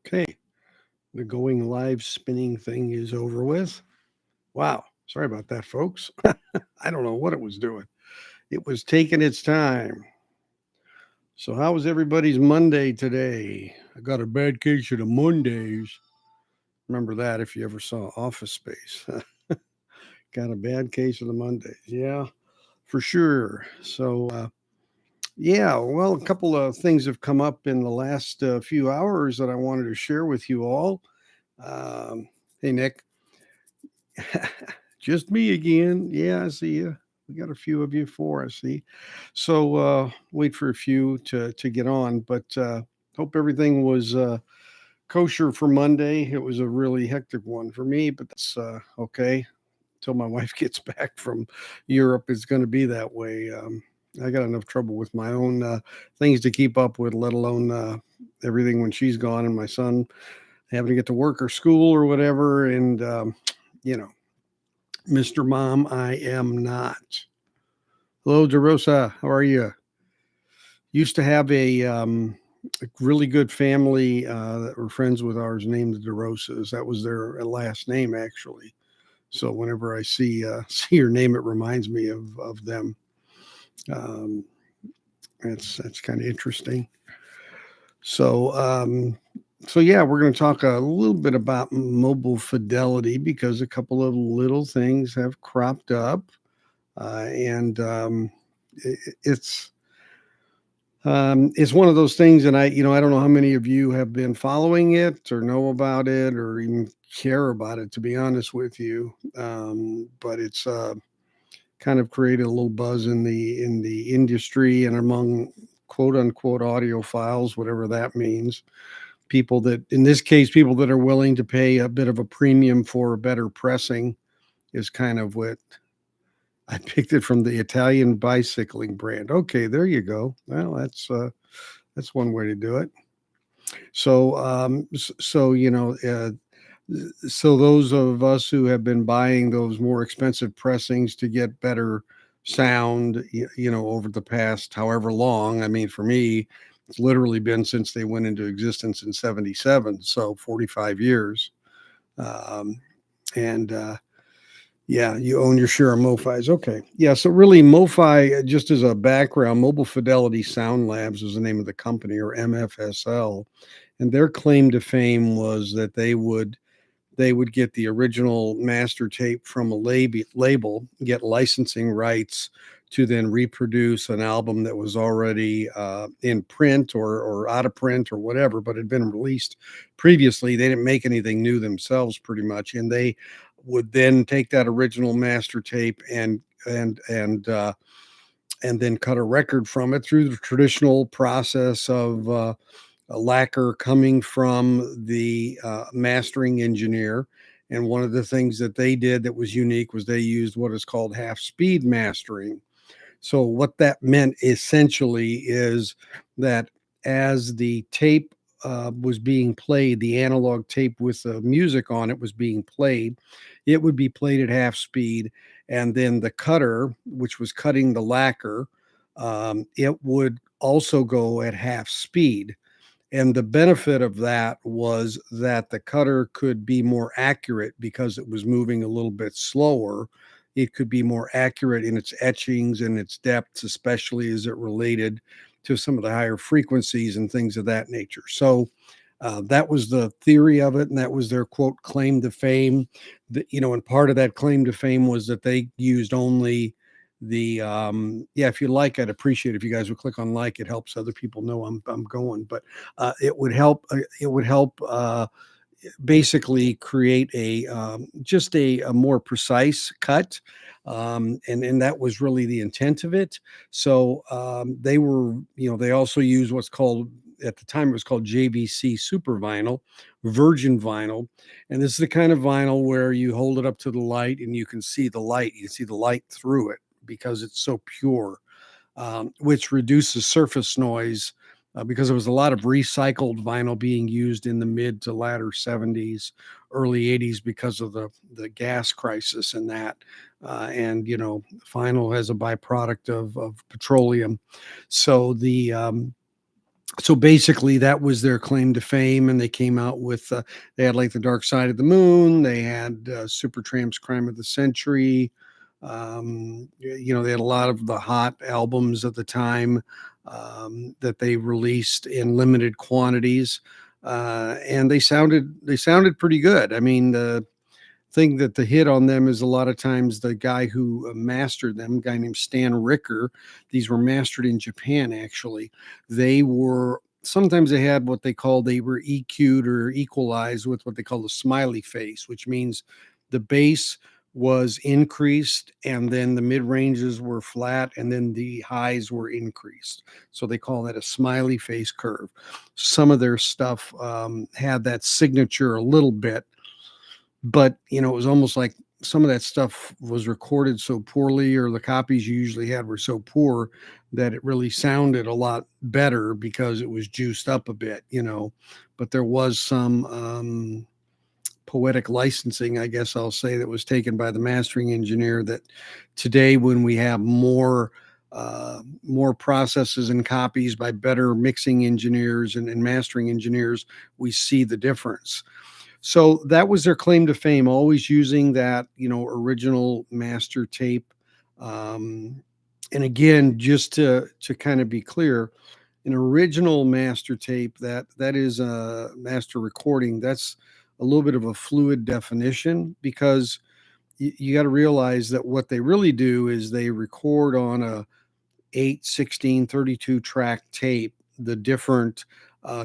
Okay, the going live spinning thing is over with. Wow, sorry about that, folks. I don't know what it was doing. It was taking its time. So, how was everybody's Monday today? I got a bad case of the Mondays. Remember that if you ever saw Office Space. Got a bad case of the Mondays. Yeah, for sure. Yeah, well, a couple of things have come up in the last few hours that I wanted to share with you all. Hey, Nick. Just me again. Yeah, I see you. We got a few of you, four, I see. So wait for a few to get on, but hope everything was kosher for Monday. It was a really hectic one for me, but that's okay. Until my wife gets back from Europe, it's going to be that way. I got enough trouble with my own things to keep up with, let alone everything when she's gone and my son having to get to work or school or whatever. And, you know, Mr. Mom, I am not. Hello, DeRosa. How are you? Used to have a really good family that were friends with ours named the DeRosas. That was their last name, actually. So whenever I see see your name, it reminds me of them. Um, that's kind of interesting. So so yeah, we're going to talk a little bit about mobile fidelity because a couple of little things have cropped up, and it's it's one of those things, and I don't know how many of you have been following it or know about it or even care about it, to be honest with you. But it's kind of created a little buzz in the industry and among quote unquote audiophiles, whatever that means. People that, in this case, people that are willing to pay a bit of a premium for better pressing is kind of what I picked it from the Italian bicycling brand. Okay, there you go. Well, that's one way to do it. So, so those of us who have been buying those more expensive pressings to get better sound, over the past however long. I mean, for me, it's literally been since they went into existence in '77, so 45 years. Um, and Yeah, you own your share of MoFi's. Okay. Yeah. So really, MoFi, just as a background, Mobile Fidelity Sound Labs is the name of the company, or MFSL, and their claim to fame was that they would get the original master tape from a label, get licensing rights to then reproduce an album that was already in print or out of print or whatever, but had been released previously. They didn't make anything new themselves, pretty much, and they would then take that original master tape and then cut a record from it through the traditional process of a lacquer coming from the mastering engineer. And one of the things that they did that was unique was they used what is called half speed mastering. So, what that meant essentially is that as the tape was being played, the analog tape with the music on it was being played, it would be played at half speed. And then the cutter, which was cutting the lacquer, it would also go at half speed. And the benefit of that was that the cutter could be more accurate because it was moving a little bit slower. It could be more accurate in its etchings and its depths, especially as it related to some of the higher frequencies and things of that nature. So that was the theory of it, and that was their quote claim to fame. And part of that claim to fame was that they used only the yeah, if you like, I'd appreciate if you guys would click on like. It helps other people know I'm going. But it would help basically create a just a more precise cut, and that was really the intent of it. So they also use what's called, at the time it was called JVC super vinyl, virgin vinyl. And this is the kind of vinyl where you hold it up to the light and you can see the light, through it because it's so pure, which reduces surface noise, because there was a lot of recycled vinyl being used in the mid to latter 70s, early 80s because of the gas crisis and that. And vinyl has a byproduct of petroleum. So So basically, that was their claim to fame, and they came out with they had like the Dark Side of the Moon, they had Supertramp's Crime of the Century. They had a lot of the hot albums at the time that they released in limited quantities, and they sounded pretty good. I mean, the thing that the hit on them is a lot of times the guy who mastered them, a guy named Stan Ricker. These were mastered in Japan, actually. They were sometimes they were EQ'd or equalized with what they call the smiley face, which means the bass was increased and then the mid ranges were flat and then the highs were increased. So they call that a smiley face curve. Some of their stuff had that signature a little bit, but it was almost like some of that stuff was recorded so poorly, or the copies you usually had were so poor that it really sounded a lot better because it was juiced up a bit. But there was some poetic licensing, I guess I'll say, that was taken by the mastering engineer, that today, when we have more processes and copies by better mixing engineers and mastering engineers, we see the difference. So that was their claim to fame, always using that, original master tape. Um, and again, just to kind of be clear, an original master tape, that is a master recording. That's a little bit of a fluid definition, because you got to realize that what they really do is they record on a 8, 16, 32 track tape the different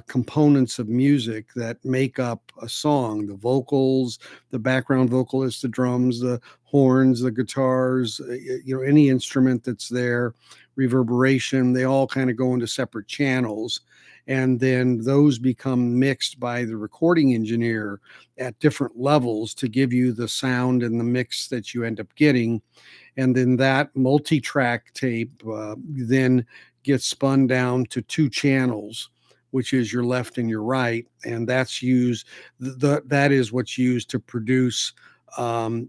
components of music that make up a song: the vocals, the background vocalist, the drums, the horns, the guitars, any instrument that's there, reverberation. They all kind of go into separate channels. And then those become mixed by the recording engineer at different levels to give you the sound and the mix that you end up getting. And then that multi-track tape then gets spun down to two channels, which is your left and your right, and that is what's used to produce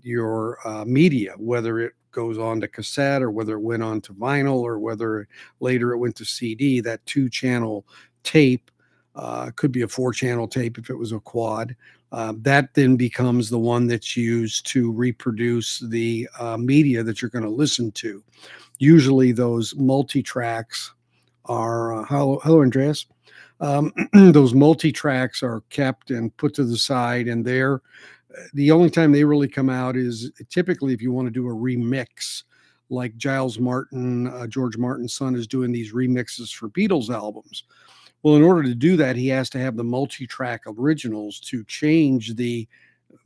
your media, whether it goes on to cassette or whether it went on to vinyl or whether later it went to CD. That two-channel tape could be a four-channel tape if it was a quad. That then becomes the one that's used to reproduce the media that you're going to listen to. Usually those multi-tracks are, hello, Andreas. Those multi-tracks are kept and put to the side, and the only time they really come out is typically if you want to do a remix, like Giles Martin, George Martin's son, is doing these remixes for Beatles albums. Well, in order to do that, he has to have the multi-track originals to change the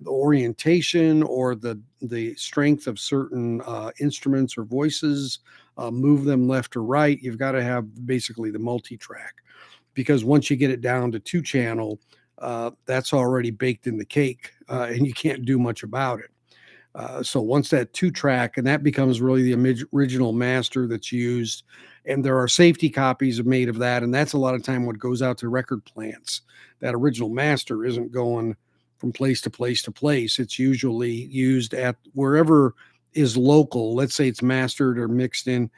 orientation or the strength of certain instruments or voices, move them left or right. You've got to have basically the multi-track, because once you get it down to two channel, that's already baked in the cake, and you can't do much about it. So once that two track, and that becomes really the original master that's used, and there are safety copies made of that, and that's a lot of time what goes out to record plants. That original master isn't going from place to place to place. It's usually used at wherever is local. Let's say it's mastered or mixed in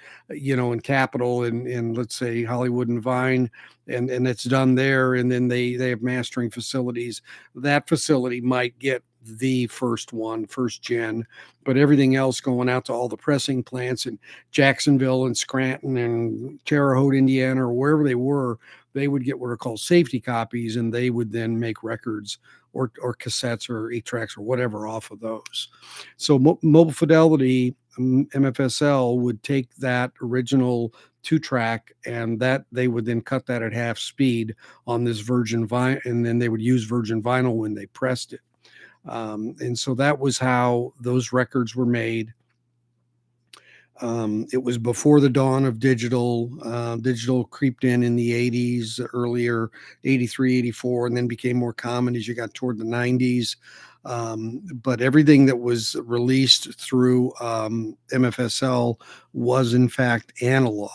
Capitol, and let's say Hollywood and Vine, and it's done there, and then they have mastering facilities. That facility might get the first gen, but everything else going out to all the pressing plants in Jacksonville and Scranton and Terre Haute, Indiana, or wherever they were, they would get what are called safety copies, and they would then make records or cassettes or 8 tracks or whatever off of those. So Mobile Fidelity, MFSL, would take that original 2-track, and that they would then cut that at half speed on this virgin vinyl, and then they would use virgin vinyl when they pressed it. And so that was how those records were made. It was before the dawn of digital. Digital creeped in the 80s, earlier, 83, 84, and then became more common as you got toward the 90s. But everything that was released through MFSL was, in fact, analog.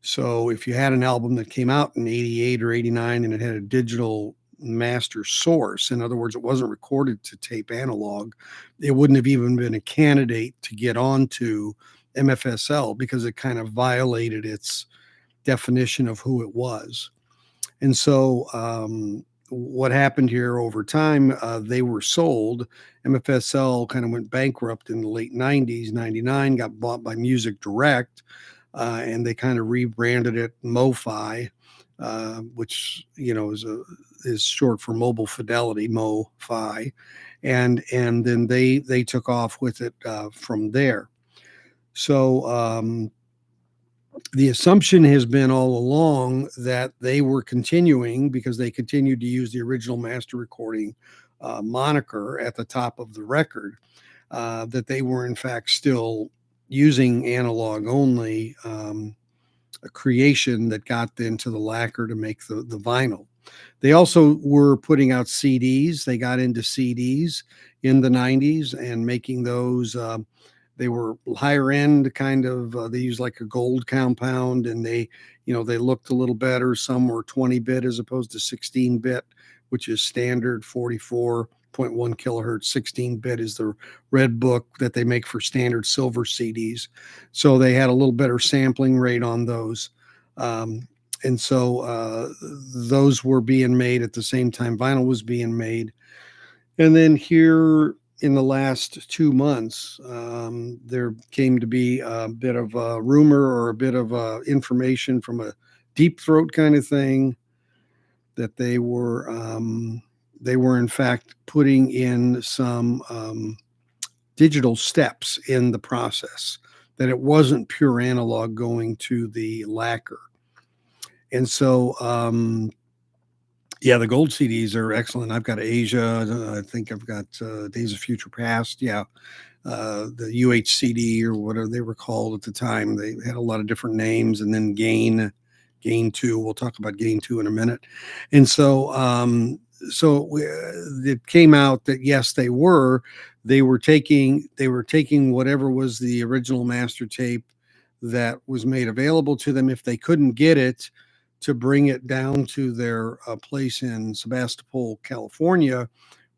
So if you had an album that came out in 88 or 89 and it had a digital master source, in other words, it wasn't recorded to tape analog, it wouldn't have even been a candidate to get onto MFSL because it kind of violated its definition of who it was. And so what happened here over time, they were sold. MFSL kind of went bankrupt in the late 90s, 99, got bought by Music Direct, and they kind of rebranded it Mofi, which, is short for mobile fidelity, Mofi. And then they took off with it from there. So the assumption has been all along that they were continuing, because they continued to use the original master recording moniker at the top of the record, that they were in fact still using analog only, a creation that got into the lacquer to make the vinyl. They also were putting out CDs. They got into CDs in the 90s and making those. They were higher end kind of, they used like a gold compound, and they looked a little better. Some were 20-bit as opposed to 16-bit, which is standard 44.1 kilohertz. 16-bit is the red book that they make for standard silver CDs. So they had a little better sampling rate on those. And so those were being made at the same time vinyl was being made. And then here in the last 2 months, there came to be a bit of a rumor or a bit of information from a Deep Throat kind of thing that they were in fact putting in some digital steps in the process, that it wasn't pure analog going to the lacquer. And so the gold CDs are excellent. I've got Asia. I think I've got Days of Future Past. Yeah. The UHCD or whatever they were called at the time. They had a lot of different names. And then Gain 2. We'll talk about Gain 2 in a minute. And so it came out that, yes, they were taking whatever was the original master tape that was made available to them, if they couldn't get it, to bring it down to their place in Sebastopol, California,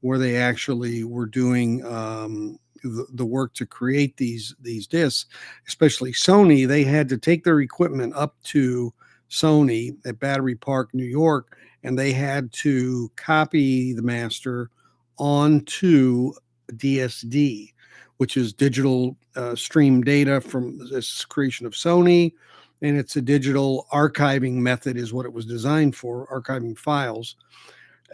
where they actually were doing the work to create these discs. Especially Sony, they had to take their equipment up to Sony at Battery Park, New York, and they had to copy the master onto DSD, which is digital stream data from this creation of Sony. And it's a digital archiving method is what it was designed for, archiving files.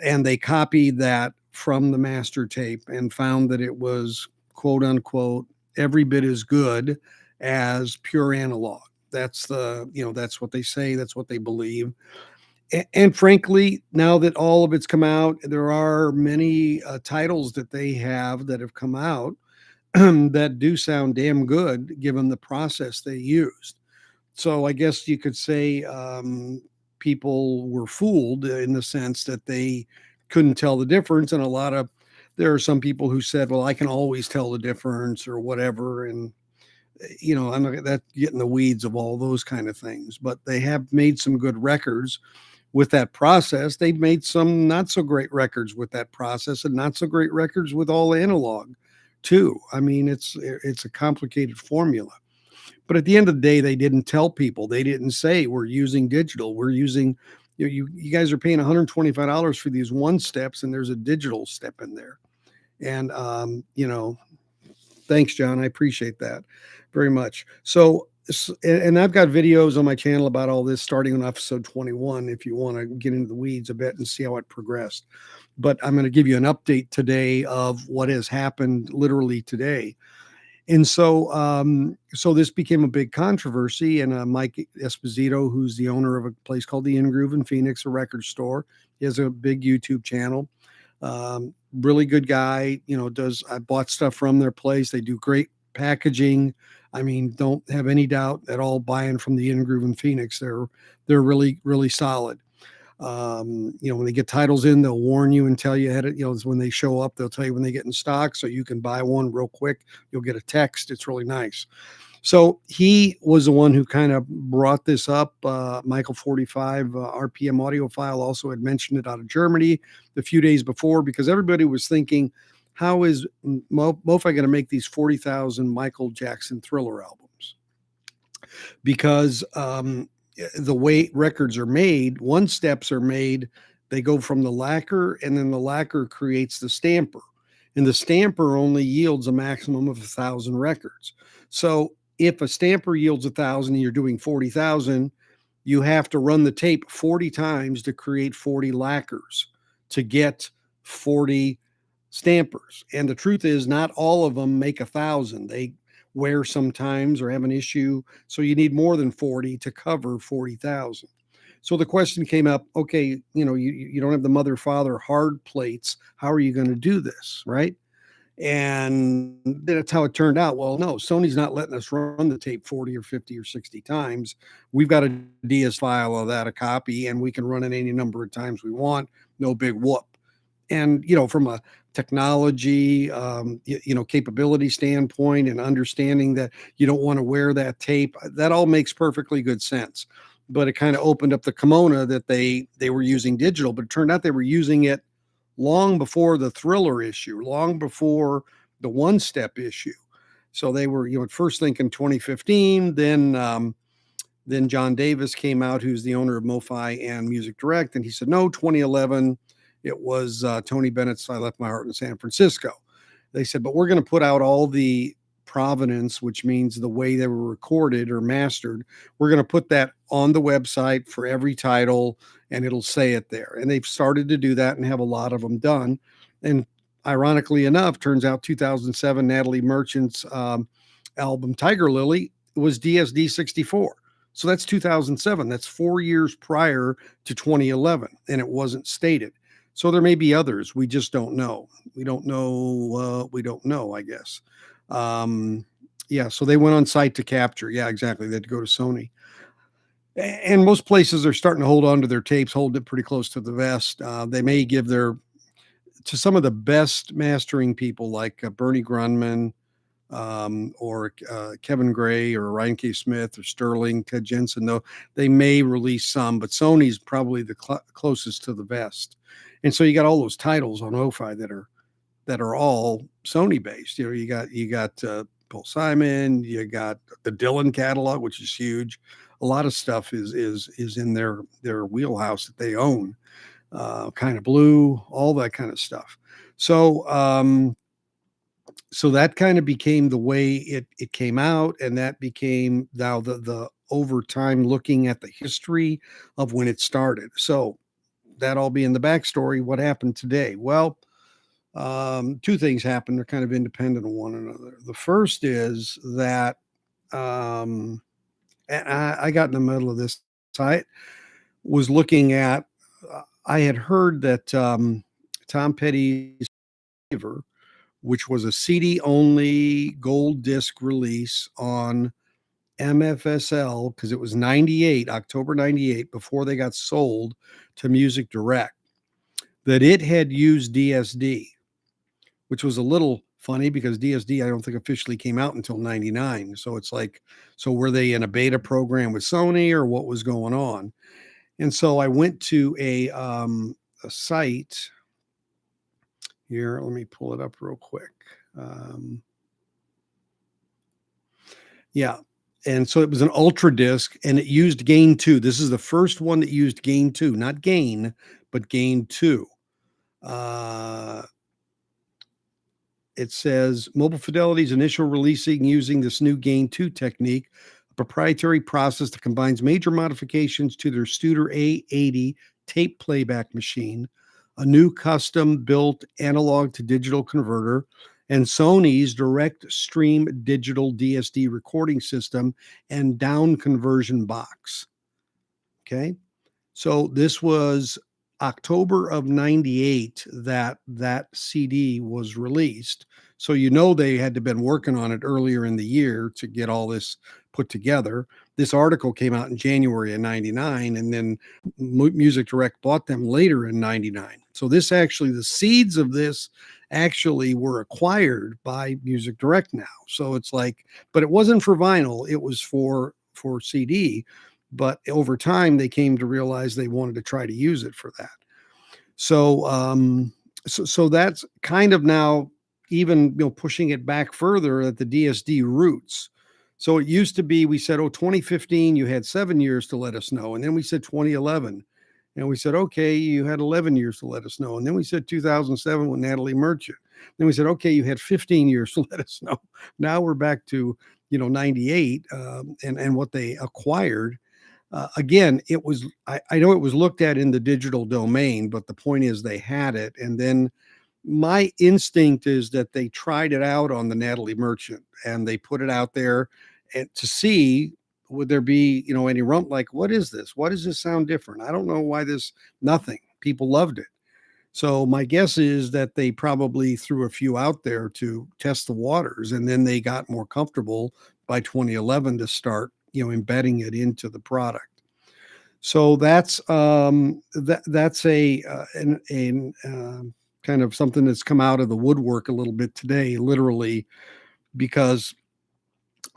And they copied that from the master tape and found that it was, quote unquote, every bit as good as pure analog. That's that's what they say. That's what they believe. And frankly, now that all of it's come out, there are many titles that they have that have come out that do sound damn good given the process they used. So I guess you could say people were fooled in the sense that they couldn't tell the difference. And there are some people who said, well, I can always tell the difference or whatever. And, I'm not getting the weeds of all those kind of things, but they have made some good records with that process. They've made some not so great records with that process, and not so great records with all analog too. I mean, it's a complicated formula. But at the end of the day, they didn't tell people. They didn't say we're using digital. We're using, you guys are paying $125 for these one steps, and there's a digital step in there. And thanks, John. I appreciate that very much. So, and I've got videos on my channel about all this starting on episode 21 if you want to get into the weeds a bit and see how it progressed. But I'm going to give you an update today of what has happened literally today. And so this became a big controversy, and Mike Esposito, who's the owner of a place called the In Groove in Phoenix, a record store, he has a big YouTube channel. Really good guy, I bought stuff from their place. They do great packaging. I mean, don't have any doubt at all buying from the In Groove in Phoenix. They're really, really solid. When they get titles in, they'll warn you and tell you ahead of, when they show up, they'll tell you when they get in stock, so you can buy one real quick. You'll get a text. It's really nice. So he was the one who kind of brought this up. Michael 45 RPM audiophile also had mentioned it out of Germany a few days before, because everybody was thinking, how is Mofi going to make these 40,000 Michael Jackson Thriller albums? Because the way records are made, one steps are made, they go from the lacquer, and then the lacquer creates the stamper. And the stamper only yields a maximum of 1,000 records. So if a stamper yields 1,000 and you're doing 40,000, you have to run the tape 40 times to create 40 lacquers to get 40 stampers. And the truth is, not all of them make 1,000. They wear sometimes or have an issue. So you need more than 40 to cover 40,000. So the question came up, okay, you don't have the mother, father hard plates. How are you going to do this? Right. And that's how it turned out. Well, no, Sony's not letting us run the tape 40 or 50 or 60 times. We've got a DS file of that, a copy, and we can run it any number of times we want. No big whoop. And, from a technology, capability standpoint and understanding that you don't want to wear that tape, that all makes perfectly good sense. But it kind of opened up the kimono that they were using digital, but it turned out they were using it long before the Thriller issue, long before the One Step issue. So they were, at first thinking 2015, then John Davis came out, who's the owner of Mofi and Music Direct, and he said, no, 2011, it was Tony Bennett's I Left My Heart in San Francisco. They said, but we're going to put out all the provenance, which means the way they were recorded or mastered. We're going to put that on the website for every title, and it'll say it there. And they've started to do that and have a lot of them done. And ironically enough, turns out 2007 Natalie Merchant's album Tiger Lily was DSD 64. So that's 2007. That's 4 years prior to 2011, and it wasn't stated. So there may be others. We just don't know. We don't know, I guess. So they went on site to capture. Yeah, exactly. They had to go to Sony. And most places are starting to hold on to their tapes, hold it pretty close to the vest. They may give to some of the best mastering people like Bernie Grunman, or Kevin Gray or Ryan K. Smith or Sterling, Ted Jensen, though they may release some, but Sony's probably the closest to the vest. And so you got all those titles on Mofi that are all Sony based. You got Paul Simon, you got the Dylan catalog, which is huge. A lot of stuff is in their wheelhouse that they own. Kind of Blue, all that kind of stuff. So that kind of became the way it came out, and that became now the over time looking at the history of when it started. So that all being the backstory, what happened today? Well, two things happened. They're kind of independent of one another. The first is that and I got in the middle of this. I was looking at, I had heard that Tom Petty's Favor, which was a CD-only gold disc release on MFSL, because it was 98, October 98, before they got sold to Music Direct, that it had used DSD, which was a little funny because DSD, I don't think officially came out until 99. So it's like, so were they in a beta program with Sony or what was going on? And so I went to a site here. Let me pull it up real quick. And so it was an ultra disc, and it used gain 2. This is the first one that used gain 2, not gain, but gain 2. It says Mobile Fidelity's initial releasing using this new gain 2 technique, a proprietary process that combines major modifications to their Studer A80 tape playback machine, a new custom built analog to digital converter, and Sony's direct stream digital DSD recording system and down conversion box. Okay. So this was October of 98 that CD was released. So they had to have been working on it earlier in the year to get all this put together. This article came out in January of 99, and then Music Direct bought them later in 99. So the seeds of this actually were acquired by Music Direct now. So it's like, but it wasn't for vinyl, it was for CD. But over time, they came to realize they wanted to try to use it for that. So that's kind of now even pushing it back further at the DSD roots. So it used to be, we said, oh, 2015, you had 7 years to let us know. And then we said 2011. And we said, okay, you had 11 years to let us know. And then we said 2007 with Natalie Merchant. Then we said, okay, you had 15 years to let us know. Now we're back to, 98, and what they acquired. Again, it was, I know it was looked at in the digital domain, but the point is they had it. And then my instinct is that they tried it out on the Natalie Merchant and they put it out there and to see, would there be, any rump, like, what is this? Why does this sound different? I don't know why this, nothing. People loved it. So my guess is that they probably threw a few out there to test the waters, and then they got more comfortable by 2011 to start, embedding it into the product. So that's a kind of something that's come out of the woodwork a little bit today, literally, because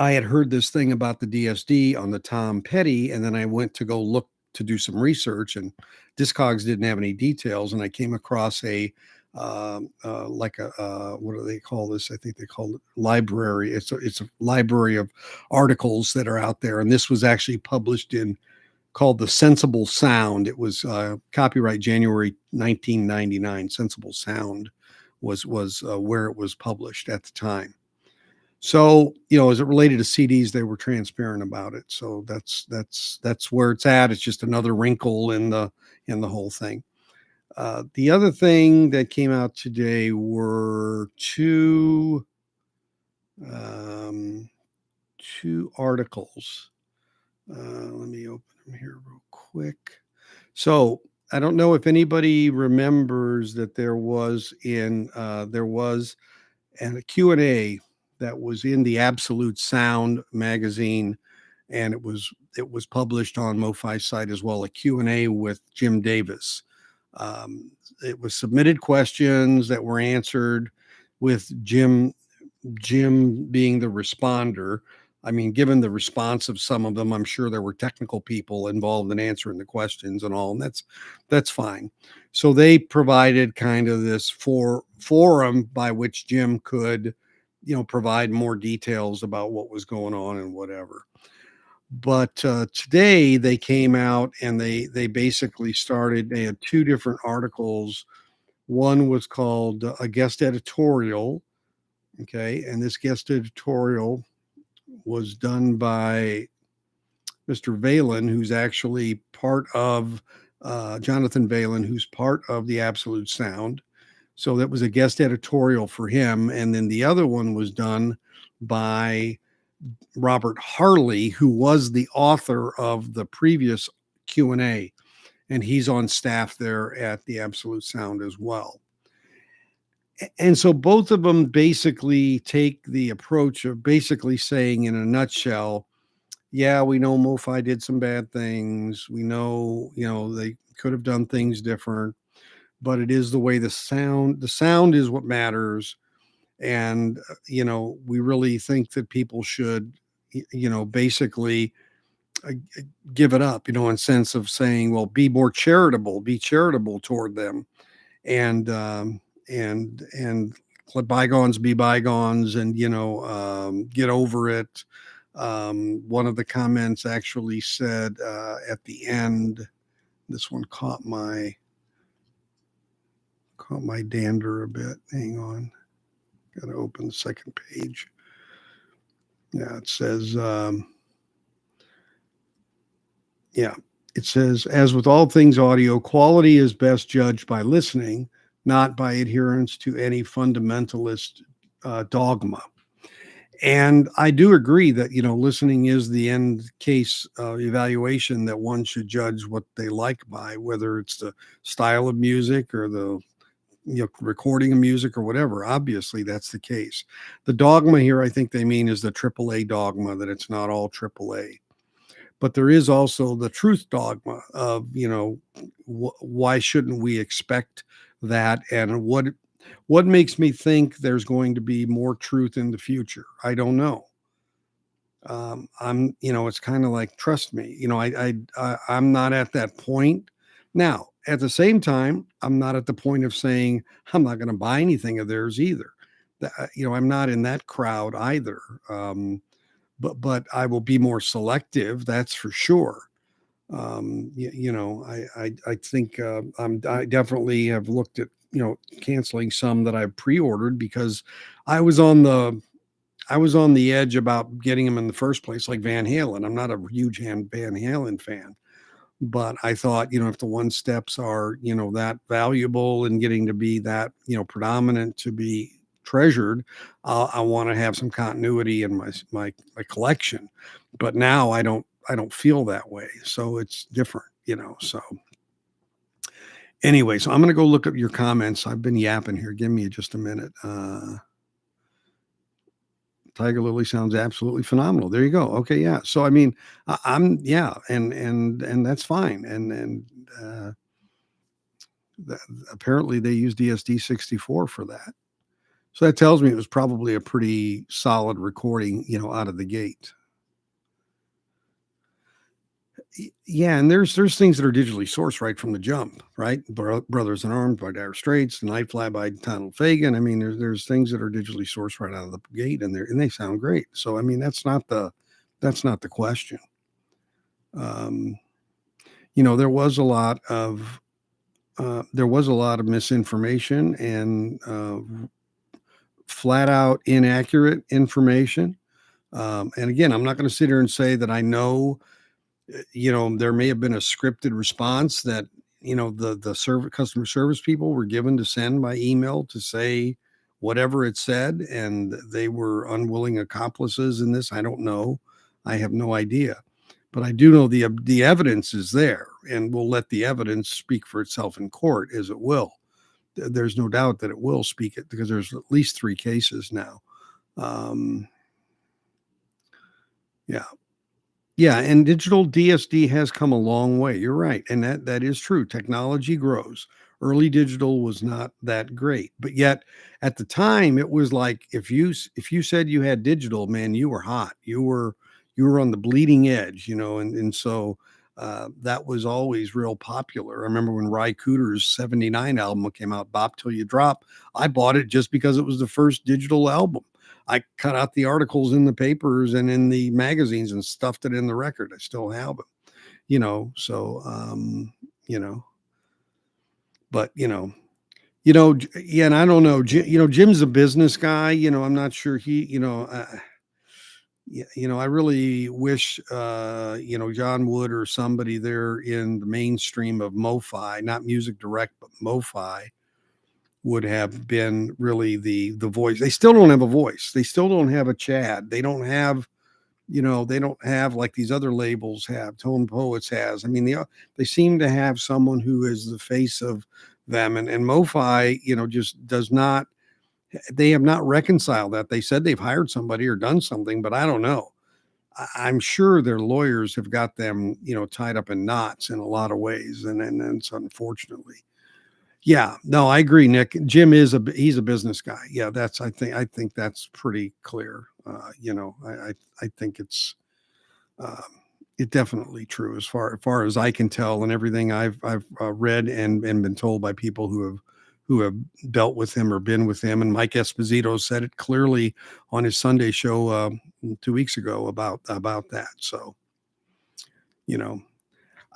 I had heard this thing about the DSD on the Tom Petty, and then I went to go look to do some research, and Discogs didn't have any details, and I came across a like a what do they call this? I think they call it library. It's a library of articles that are out there, and this was actually published in called The Sensible Sound. It was copyright January 1999. Sensible Sound was where it was published at the time. So, as it related to CDs, they were transparent about it. So that's where it's at. It's just another wrinkle in the whole thing. The other thing that came out today were two articles. Let me open them here real quick. So I don't know if anybody remembers that there was a Q&A that was in the Absolute Sound magazine, and it was published on Mofi's site as well, a Q&A with Jim Davis. It was submitted questions that were answered with Jim being the responder. I mean, given the response of some of them, I'm sure there were technical people involved in answering the questions and all, and that's fine. So they provided kind of this forum by which Jim could, provide more details about what was going on and whatever. But today they came out and they basically started. They had two different articles. One was called a guest editorial, okay, and this guest editorial was done by Mr. Valen, who's actually part of Jonathan Valen, who's part of the Absolute Sound. So that was a guest editorial for him. And then the other one was done by Robert Harley, who was the author of the previous Q&A. And he's on staff there at the Absolute Sound as well. And so both of them basically take the approach of basically saying, in a nutshell, yeah, we know Mofi did some bad things. We know, they could have done things different, but it is the way the sound is what matters. And, we really think that people should, basically give it up, in sense of saying, well, be charitable toward them. And let bygones be bygones, and get over it. One of the comments actually said at the end, this one caught my dander a bit. Hang on, got to open the second page. Yeah, it says it says, as with all things audio, quality is best judged by listening, not by adherence to any fundamentalist dogma. And I do agree that, listening is the end case evaluation that one should judge what they like by, whether it's the style of music or the recording of music or whatever. Obviously, that's the case. The dogma here, I think they mean, is the AAA dogma, that it's not all AAA. But there is also the truth dogma of, why shouldn't we expect that? And what makes me think there's going to be more truth in the future? I don't know. It's kind of like, trust me, I'm not at that point. Now, at the same time, I'm not at the point of saying I'm not going to buy anything of theirs either. I'm not in that crowd either. but I will be more selective. That's for sure. I think I definitely have looked at canceling some that I've pre-ordered because I was on the I was on the edge about getting them in the first place, like Van Halen. I'm not a huge Van Halen fan, but I thought, if the one steps are, that valuable and getting to be that, predominant to be treasured, I want to have some continuity in my collection. But now I don't feel that way. So it's different, so anyway, so I'm going to go look up your comments. I've been yapping here. Give me just a minute. Tiger Lily sounds absolutely phenomenal. There you go. Okay, yeah. So I mean, I'm yeah, and that's fine. And apparently they used DSD-64 for that. So that tells me it was probably a pretty solid recording, out of the gate. Yeah, and there's things that are digitally sourced right from the jump, right? Brothers in Arms by Dire Straits, Night Fly by Donald Fagen. I mean, there's things that are digitally sourced right out of the gate, and they sound great. So I mean, that's not the question. There was a lot of misinformation and flat out inaccurate information. And again, I'm not going to sit here and say that I know. There may have been a scripted response that the customer service people were given to send by email to say whatever it said, and they were unwilling accomplices in this. I don't know. I have no idea, but I do know the evidence is there, and we'll let the evidence speak for itself in court, as it will. There's no doubt that it will speak it, because there's at least 3 cases now. Yeah. Yeah, and digital DSD has come a long way. You're right, and that is true. Technology grows. Early digital was not that great, but yet at the time it was like if you said you had digital, man, you were hot. You were on the bleeding edge, and so that was always real popular. I remember when Ry Cooder's '79 album came out, "Bop Till You Drop." I bought it just because it was the first digital album. I cut out the articles in the papers and in the magazines and stuffed it in the record. I still have them, so, but, yeah, and I don't know, Jim's a business guy, I'm not sure I really wish, John Wood or somebody there in the mainstream of Mofi, not Music Direct, but Mofi, would have been really the voice. They still don't have a voice. They still don't have a Chad. They don't have, they don't have like these other labels have. Tone Poets has. I mean, they seem to have someone who is the face of them, and Mofi, just does not. They have not reconciled that. They said they've hired somebody or done something, but I don't know. I'm sure their lawyers have got them, tied up in knots in a lot of ways, and it's unfortunately. Yeah, no, I agree, Nick. Jim he's a business guy. Yeah, I think that's pretty clear. I think it's um, it definitely true as far as I can tell, and everything I've read and been told by people who have dealt with him or been with him. And Mike Esposito said it clearly on his Sunday show 2 weeks ago about that. So,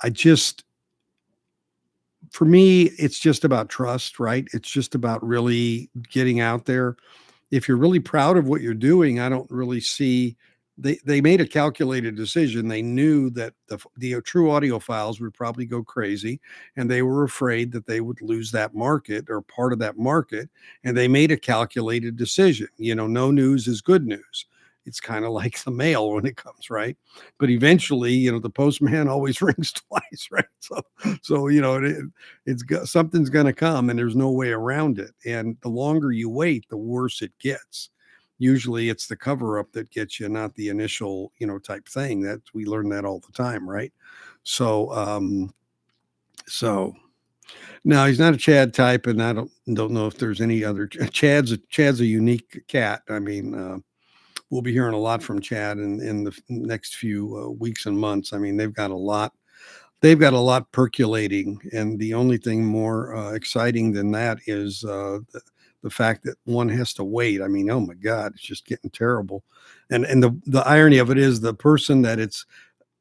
I just for me, it's just about trust, right? It's just about really getting out there. If you're really proud of what you're doing, I don't really see they made a calculated decision. They knew that the true audiophiles would probably go crazy, and they were afraid that they would lose that market or part of that market. And they made a calculated decision. No news is good news. It's kind of like the mail when it comes, right? But eventually, the postman always rings twice, right? So something's going to come, and there's no way around it. And the longer you wait, the worse it gets. Usually it's the cover up that gets you, not the initial, type thing. That we learn that all the time, right? So no, he's not a Chad type, and I don't know if there's any other Chad's a unique cat. I mean, we'll be hearing a lot from Chad in the next few weeks and months. I mean, they've got a lot percolating, and the only thing more exciting than that is the fact that one has to wait. I mean, oh my God, it's just getting terrible. And the irony of it is the person that it's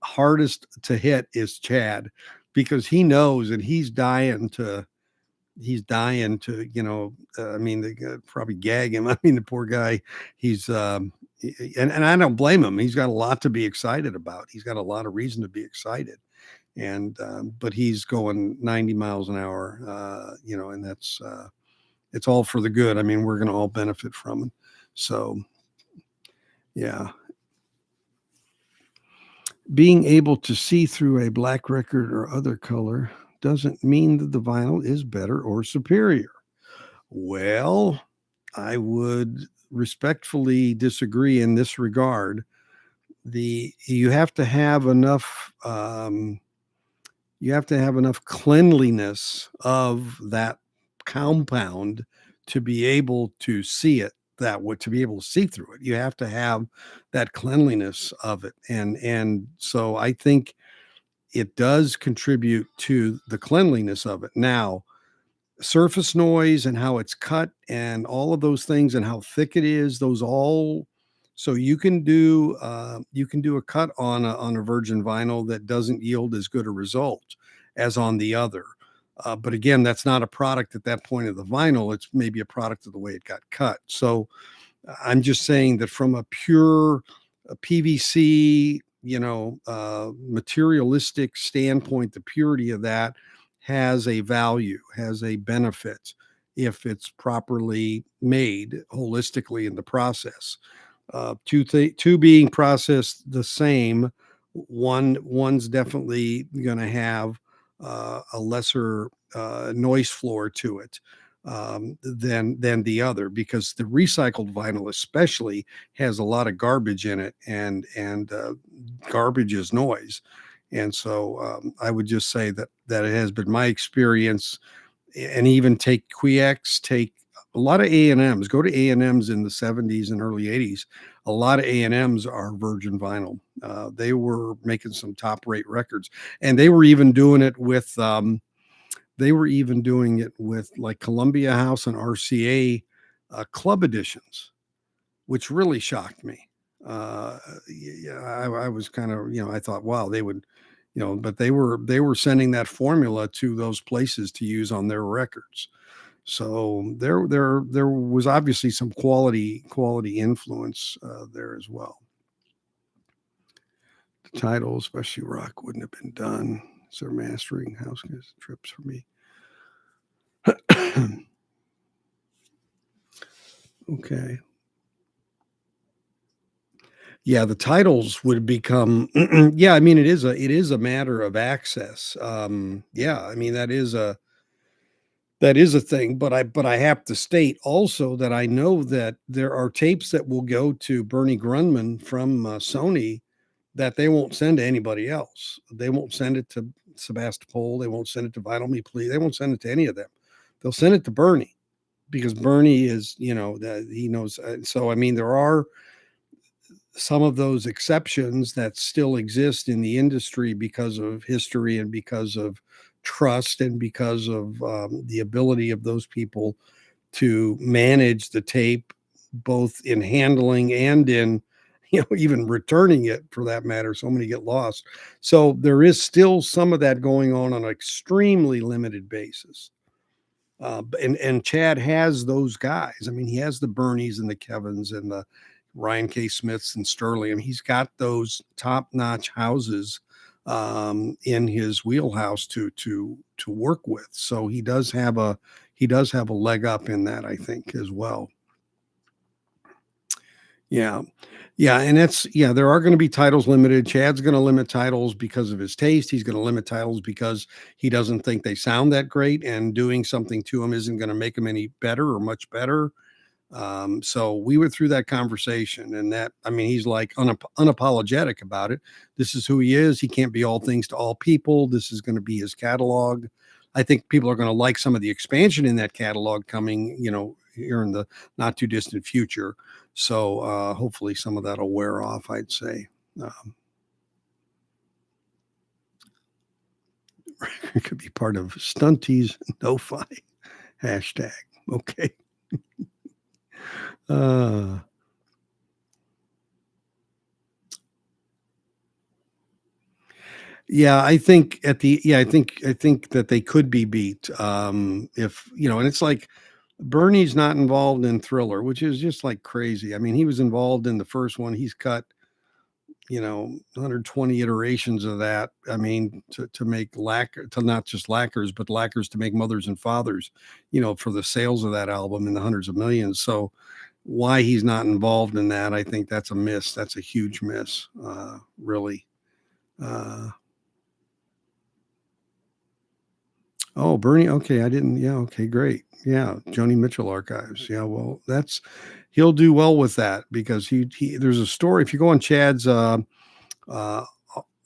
hardest to hit is Chad, because he knows and he's dying to, I mean, they probably gag him. I mean, the poor guy, he's, and I don't blame him. He's got a lot to be excited about. He's got a lot of reason to be excited. And, but he's going 90 miles an hour, and that's, it's all for the good. I mean, we're going to all benefit from it. So, yeah. Being able to see through a black record or other color doesn't mean that the vinyl is better or superior. Well, I would respectfully disagree in this regard. You have to have enough cleanliness of that compound to be able to see it that way, to be able to see through it. You have to have that cleanliness of it. And so I think it does contribute to the cleanliness of it. Now, surface noise and how it's cut and all of those things and how thick it is, those all, so you can do a cut on a virgin vinyl that doesn't yield as good a result as on the other. But again, that's not a product at that point of the vinyl. It's maybe a product of the way it got cut. So I'm just saying that from a pure PVC, materialistic standpoint, the purity of that has a value, has a benefit if it's properly made holistically in the process. Two being processed the same, one's definitely going to have a lesser noise floor to it than the other, because the recycled vinyl especially has a lot of garbage in it, and garbage is noise. And so I would just say that it has been my experience, and even take QX, take a lot of A&Ms, go to A&Ms in the 70s and early 80s. A lot of A&Ms are virgin vinyl. They were making some top rate records, and they were even doing it with like Columbia House and RCA club editions, which really shocked me. Yeah, I was kind of, I thought, wow, they would, but they were sending that formula to those places to use on their records. So there was obviously some quality influence there as well. The title, especially rock, wouldn't have been done. So mastering house trips for me. Okay. Yeah, the titles would become yeah, I mean, it is a matter of access. Yeah, I mean, that is a thing, but I have to state also that I know that there are tapes that will go to Bernie Grunman from Sony that they won't send to anybody else. They won't send it to Sebastopol. They won't send it to Vinyl Me Please. They won't send it to any of them. They'll send it to Bernie, because Bernie is, that he knows. So, I mean, there are some of those exceptions that still exist in the industry because of history and because of trust and because of the ability of those people to manage the tape, both in handling and in, even returning it, for that matter. So many get lost. So there is still some of that going on an extremely limited basis. And Chad has those guys. I mean, he has the Bernies and the Kevins and the Ryan K. Smiths and Sterling. I mean, he's got those top-notch houses in his wheelhouse to work with. So he does have a leg up in that, I think, as well. Yeah. Yeah. And there are going to be titles limited. Chad's going to limit titles because of his taste. He's going to limit titles because he doesn't think they sound that great, and doing something to them isn't going to make them any better or much better. So we went through that conversation, and that, I mean, he's like unapologetic about it. This is who he is. He can't be all things to all people. This is going to be his catalog. I think people are going to like some of the expansion in that catalog coming, here in the not too distant future. So hopefully some of that will wear off, I'd say. It could be part of Stunties No-Fi hashtag. Okay. Uh, yeah, I think that they could be beat. If and it's like Bernie's not involved in Thriller, which is just like crazy. I mean, he was involved in the first one. He's cut 120 iterations of that. I mean, to make lacquer, to not just lacquers, but lacquers to make mothers and fathers, for the sales of that album in the hundreds of millions. So why he's not involved in that, I think that's a miss. That's a huge miss, really. Uh, oh, Bernie. Okay. I didn't. Yeah. Okay. Great. Yeah. Joni Mitchell archives. Yeah. Well, he'll do well with that because there's a story. If you go on Chad's, uh,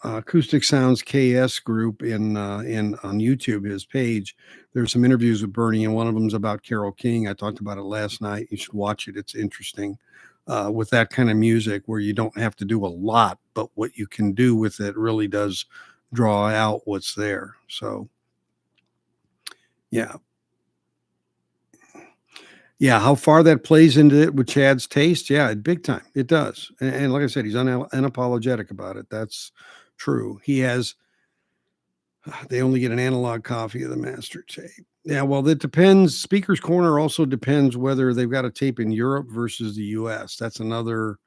Acoustic Sounds KS group in on YouTube, his page. There's some interviews with Bernie, and one of them's about Carole King. I talked about it last night. You should watch it. It's interesting with that kind of music where you don't have to do a lot, but what you can do with it really does draw out what's there. So yeah, yeah. How far that plays into it with Chad's taste? Yeah, big time. It does. And like I said, he's unapologetic about it. That's true. He has They only get an analog copy of the master tape. Yeah, well, that depends. Speaker's Corner also depends whether they've got a tape in Europe versus the US. That's another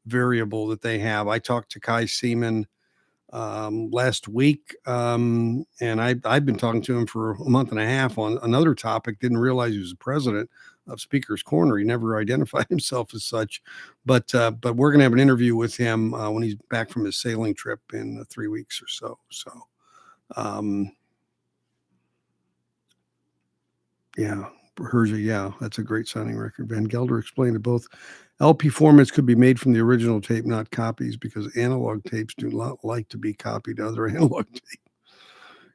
variable that they have. I talked to Kai Seaman last week, and I've been talking to him for a month and a half on another topic. Didn't realize he was the president of Speaker's Corner. He never identified himself as such, but we're going to have an interview with him when he's back from his sailing trip in 3 weeks or so. So. Um, yeah, Herja, yeah, that's a great sounding record. Van Gelder explained that both LP formats could be made from the original tape, not copies, because analog tapes do not like to be copied to other analog tape.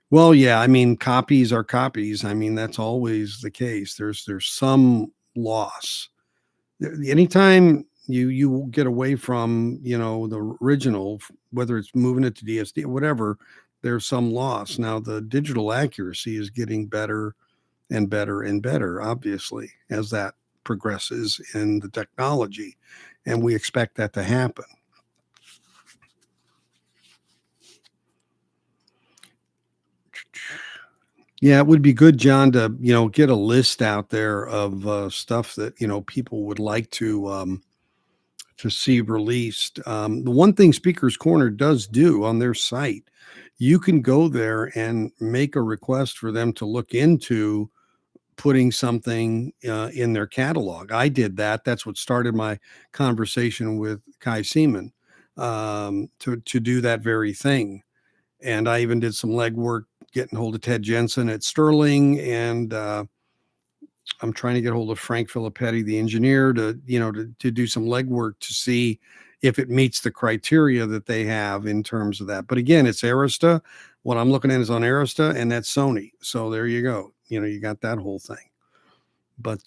Well, yeah, I mean, copies are copies. I mean, that's always the case. There's some loss. Anytime you get away from the original, whether it's moving it to DSD or whatever, there's some loss. Now the digital accuracy is getting better and better and better, obviously, as that progresses in the technology. And we expect that to happen. Yeah, it would be good, John, to get a list out there of stuff that people would like to see released. The one thing Speaker's Corner does do on their site, you can go there and make a request for them to look into putting something in their catalog. I did that. That's what started my conversation with Kai Seaman to do that very thing. And I even did some legwork getting hold of Ted Jensen at Sterling, and I'm trying to get hold of Frank Filippetti, the engineer, to do some legwork to see if it meets the criteria that they have in terms of that. But again, it's Arista. What I'm looking at is on Arista, and that's Sony. So there you go. You got that whole thing. But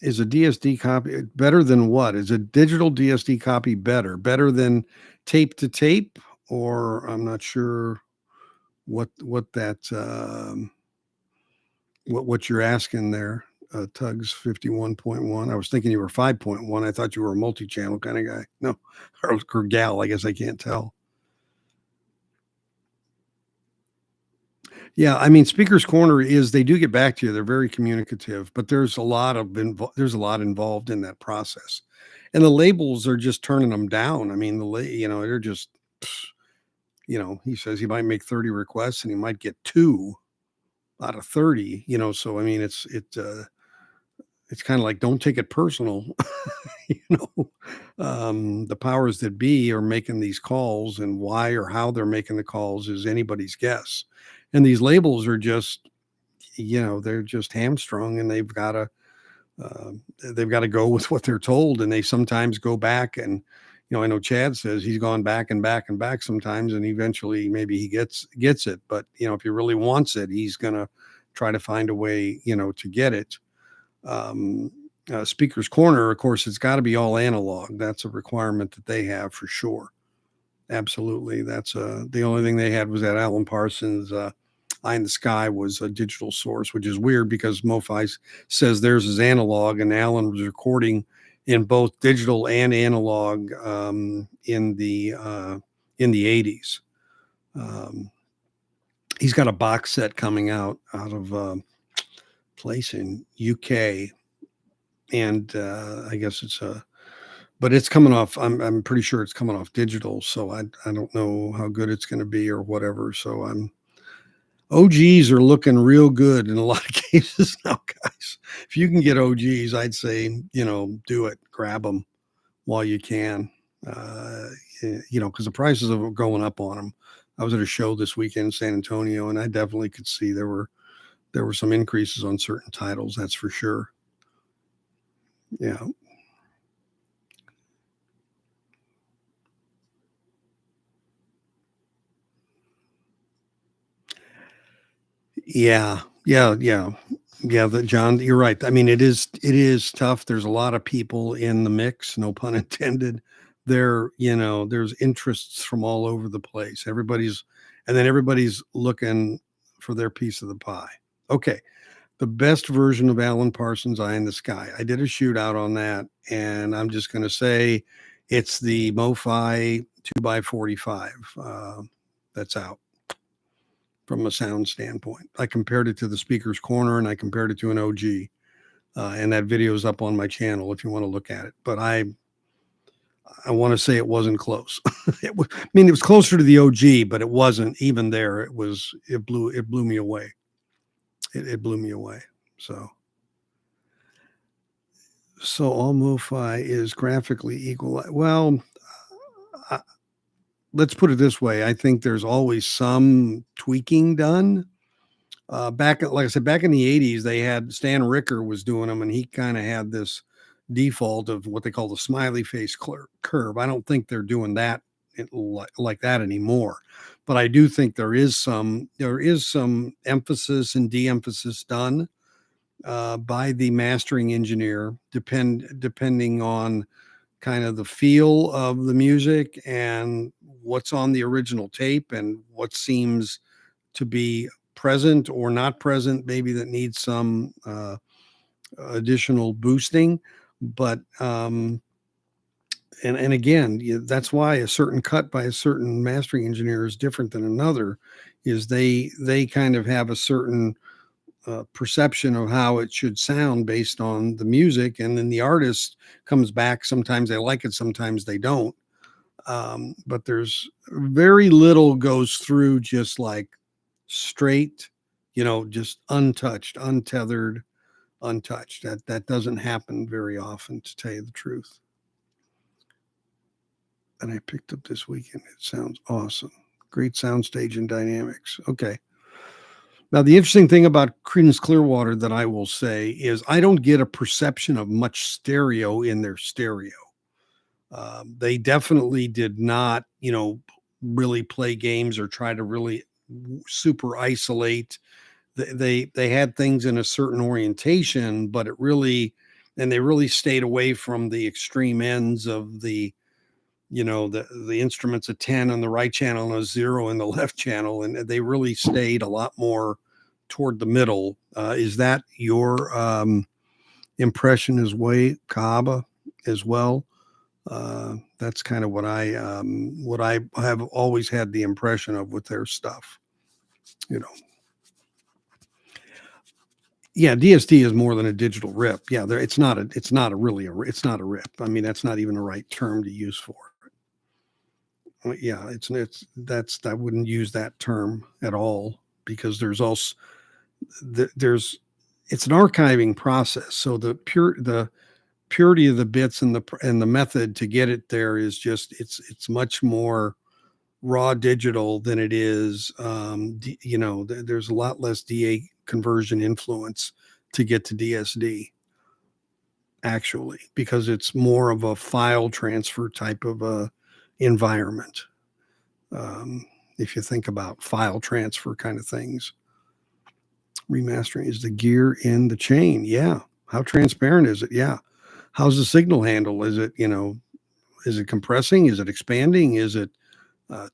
is a DSD copy better than what? Is a digital DSD copy better? Better than tape to tape? Or I'm not sure what that what you're asking there. Tugs 51.1. I was thinking you were 5.1. I thought you were a multi-channel kind of guy. No, or gal. I guess I can't tell. Yeah, I mean, Speaker's Corner is they do get back to you. They're very communicative, but there's a lot involved in that process, and the labels are just turning them down. I mean, they're just, he says he might make 30 requests and he might get 2 out of 30. So I mean, it's kind of like don't take it personal. you the powers that be are making these calls, and why or how they're making the calls is anybody's guess. And these labels are just, they're just hamstrung, and they've got to go with what they're told, and they sometimes go back and. I know Chad says he's gone back and back and back sometimes, and eventually maybe he gets it. But if he really wants it, he's gonna try to find a way, to get it. Um, Speaker's Corner, of course, it's got to be all analog. That's a requirement that they have for sure. Absolutely. That's the only thing they had was that Alan Parsons Eye in the Sky was a digital source, which is weird because Mofi says theirs is analog, and Alan was recording in both digital and analog in the 80s. He's got a box set coming out of place in UK, and I guess but it's coming off. I'm pretty sure it's coming off digital, so I don't know how good it's going to be or whatever. So OGs are looking real good in a lot of cases now, guys. If you can get OGs, I'd say do it, grab them while you can. Because the prices are going up on them. I was at a show this weekend in San Antonio, and I definitely could see there were some increases on certain titles. That's for sure. Yeah. Yeah. John, you're right. I mean, it is tough. There's a lot of people in the mix, no pun intended. There's interests from all over the place. Everybody's looking for their piece of the pie. Okay. The best version of Alan Parsons' Eye in the Sky. I did a shootout on that, and I'm just going to say it's the Mofi 2x45 that's out from a sound standpoint. I compared it to the Speaker's Corner, and I compared it to an OG, and that video is up on my channel if you want to look at it. But I want to say it wasn't close. It was closer to the OG, but it wasn't even there. It blew me away. It blew me away. So all Mofi is graphically equal. Well, let's put it this way. I think there's always some tweaking done. Like I said, back in the 80s, they had Stan Ricker was doing them, and he kind of had this default of what they call the smiley face curve. I don't think they're doing that like that anymore. But I do think there is some emphasis and de-emphasis done by the mastering engineer, depending on kind of the feel of the music and what's on the original tape and what seems to be present or not present, maybe that needs some additional boosting. But and again, that's why a certain cut by a certain mastering engineer is different than another. Is they kind of have a certain perception of how it should sound based on the music, and then the artist comes back. Sometimes they like it, sometimes they don't. But there's very little goes through just like straight, just untouched, untethered, untouched. That doesn't happen very often, to tell you the truth. And I picked up this weekend. It sounds awesome. Great soundstage and dynamics. Okay. Now, the interesting thing about Creedence Clearwater that I will say is I don't get a perception of much stereo in their stereo. They definitely did not, really play games or try to really super isolate. They had things in a certain orientation, but they really stayed away from the extreme ends of the instruments, a 10 on the right channel and a 0 in the left channel, and they really stayed a lot more toward the middle. Is that your impression as Kaaba as well? That's kind of what I have always had the impression of with their stuff. Yeah, DSD is more than a digital rip. Yeah, it's not a rip. I mean, that's not even the right term to use for it. Yeah, I wouldn't use that term at all, because there's also it's an archiving process. So the purity of the bits and the method to get it there is just it's much more raw digital than it is. There's a lot less DA conversion influence to get to DSD, actually, because it's more of a file transfer type of a environment. If you think about file transfer kind of things, remastering is the gear in the chain. Yeah. How transparent is it? Yeah. How's the signal handle? Is it compressing? Is it expanding? Is it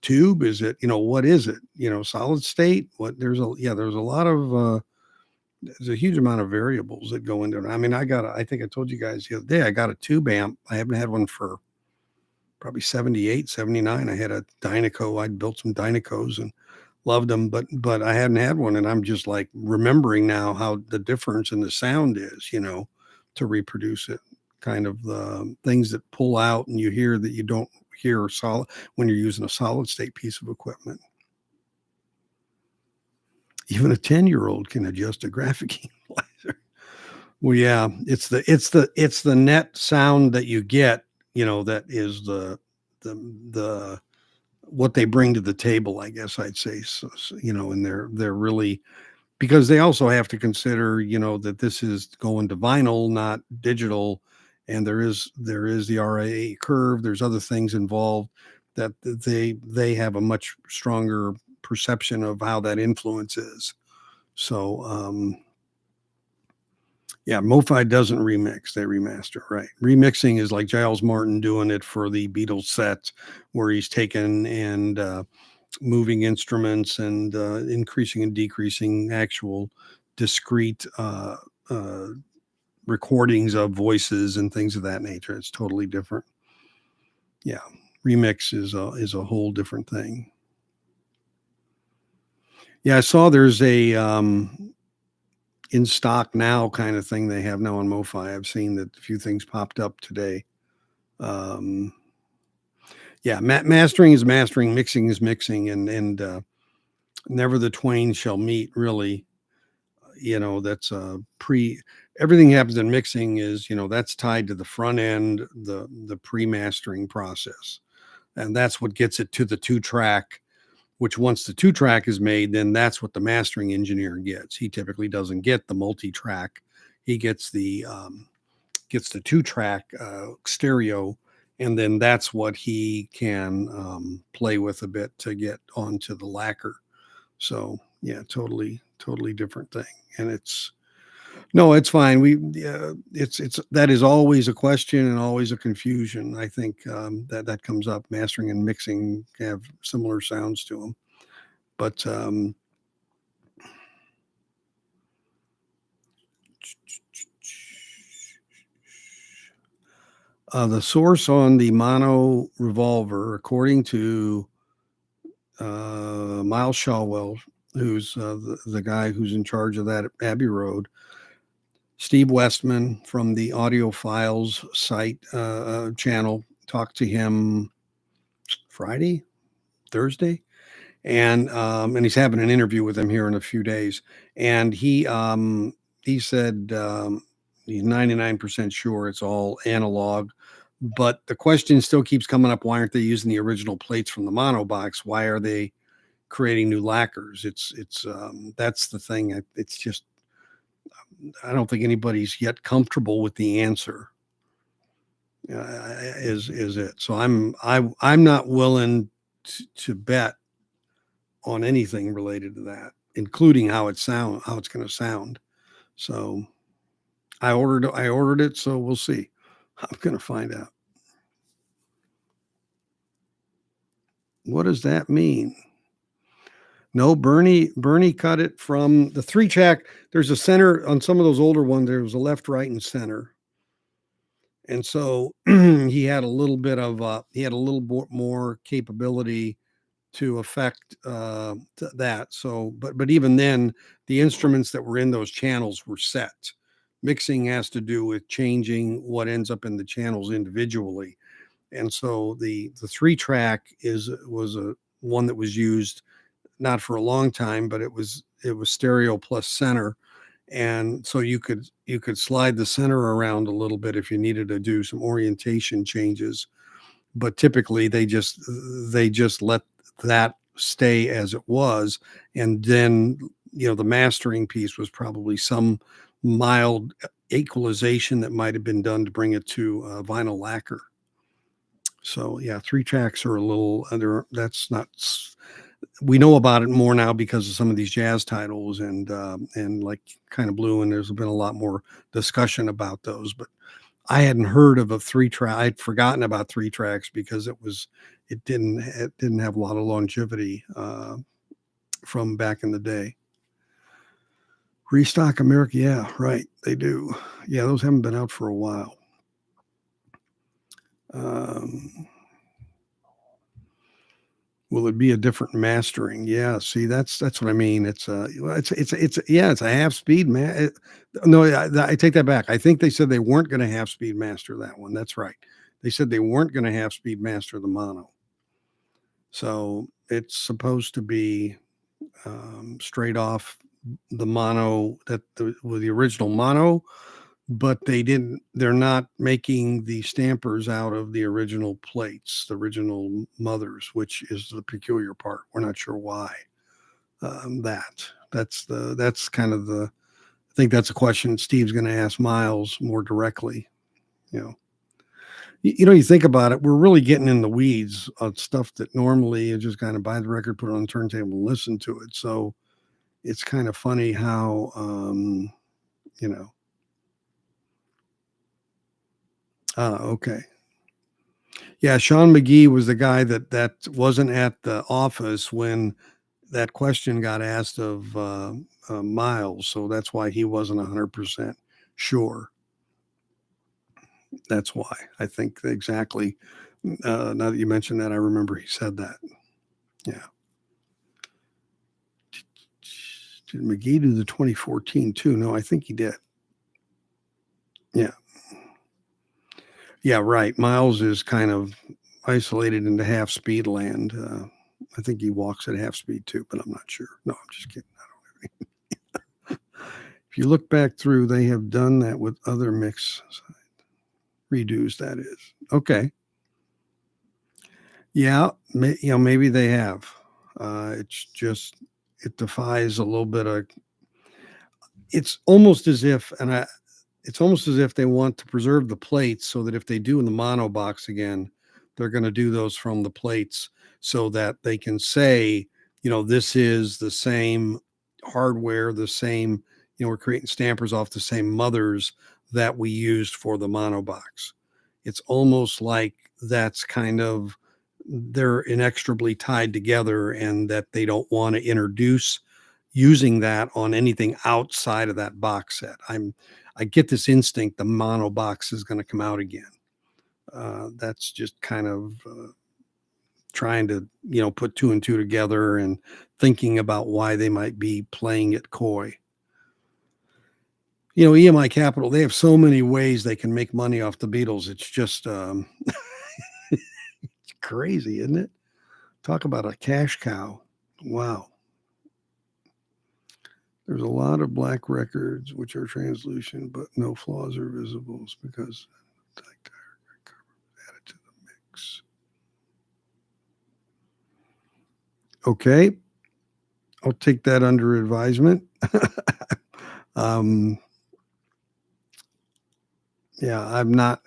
tube? Is it, what is it? Solid state? What? There's a lot of there's a huge amount of variables that go into it. I mean, I think I told you guys the other day, I got a tube amp. I haven't had one for probably 78, 79. I had a Dynaco. I'd built some Dynacos and loved them, but I hadn't had one. And I'm just like remembering now how the difference in the sound is, to reproduce it. Kind of the things that pull out and you hear that you don't hear solid when you're using a solid state piece of equipment. Even a 10-year-old can adjust a graphic equalizer. Well, yeah, it's the net sound that you get, that is the what they bring to the table, I guess I'd say. So, and they're really, because they also have to consider, that this is going to vinyl, not digital, and there is the RIA curve. There's other things involved that they have a much stronger perception of how that influence is. So, yeah, Mofi doesn't remix; they remaster, right? Remixing is like Giles Martin doing it for the Beatles set, where he's taken and moving instruments and increasing and decreasing actual discrete recordings of voices and things of that nature. It's totally different. Yeah, remix is a whole different thing. Yeah, I saw there's a in stock now kind of thing they have now on Mofi. I've seen that a few things popped up today. Yeah, mastering is mastering, mixing is mixing, and never the twain shall meet. Really, that's everything happens in mixing is that's tied to the front end, the pre-mastering process, and that's what gets it to the 2-track. Which once the 2-track is made, then that's what the mastering engineer gets. He typically doesn't get the multi-track. He gets the 2-track stereo, and then that's what he can play with a bit to get onto the lacquer. So yeah, totally different thing. And it's fine. It's that is always a question and always a confusion. I think that comes up. Mastering and mixing have similar sounds to them, but the source on the mono revolver, according to Miles Shawwell, who's the guy who's in charge of that at Abbey Road. Steve Westman from the Audio Files site channel talked to him Thursday, and he's having an interview with him here in a few days. And he said he's 99% sure it's all analog, but the question still keeps coming up: why aren't they using the original plates from the mono box? Why are they creating new lacquers? It's that's the thing. It's just I don't think anybody's yet comfortable with the answer. Is it? So I'm not willing to bet on anything related to that, including how it's going to sound. So I ordered it, so we'll see. I'm going to find out. What does that mean? No, Bernie cut it from the 3-track. There's a center on some of those older ones. There was a left, right, and center. And so he had a little bit more capability to affect that. So, but even then, the instruments that were in those channels were set. Mixing has to do with changing what ends up in the channels individually. And so the 3-track was a one that was used not for a long time, but it was stereo plus center. And so you could slide the center around a little bit if you needed to do some orientation changes. But typically they just let that stay as it was. And then, the mastering piece was probably some mild equalization that might have been done to bring it to vinyl lacquer. So yeah, 3-tracks are a little under. That's not. We know about it more now because of some of these jazz titles and like Kind of Blue, and there's been a lot more discussion about those. But I hadn't heard of a 3-track. I'd forgotten about 3 tracks because it didn't have a lot of longevity from back in the day. Restock America, yeah, right, they do. Yeah, those haven't been out for a while. Um, will it be a different mastering? Yeah, see, that's what I mean. It's a half speed man. No, I take that back. I think they said they weren't going to half speed master that one. That's right. They said they weren't going to half speed master the mono. So it's supposed to be straight off the mono with the original mono, but they're not making the stampers out of the original plates, the original mothers, which is the peculiar part. We're not sure why. That's kind of the, I think that's a question Steve's going to ask Miles more directly. You know, you think about it, we're really getting in the weeds of stuff that normally you just kind of buy the record, put it on the turntable, and listen to it. So it's kind of funny how, you know, okay. Yeah, Sean McGee was the guy that wasn't at the office when that question got asked of Miles, so that's why he wasn't 100% sure. That's why I think exactly. Now that you mentioned that, I remember he said that. Yeah. Did McGee do the 2014 too? No, I think he did. Yeah. Yeah, right. Miles is kind of isolated into half speed land. I think he walks at half speed too, but I'm not sure. No, I'm just kidding. If you look back through, they have done that with other mix redos. That is okay. Yeah, maybe they have. It's just it defies a little bit of. It's almost as if, it's almost as if they want to preserve the plates so that if they do in the mono box again, they're going to do those from the plates so that they can say, this is the same hardware, the same, we're creating stampers off the same mothers that we used for the mono box. It's almost like that's kind of, they're inextricably tied together and that they don't want to introduce using that on anything outside of that box set. I get this instinct the mono box is going to come out again. That's just kind of trying to, put 2 and 2 together and thinking about why they might be playing it coy. EMI Capital, they have so many ways they can make money off the Beatles. It's just it's crazy, isn't it? Talk about a cash cow. Wow. There's a lot of black records which are translucent, but no flaws are visible because added to the mix. Okay. I'll take that under advisement. Yeah, I've not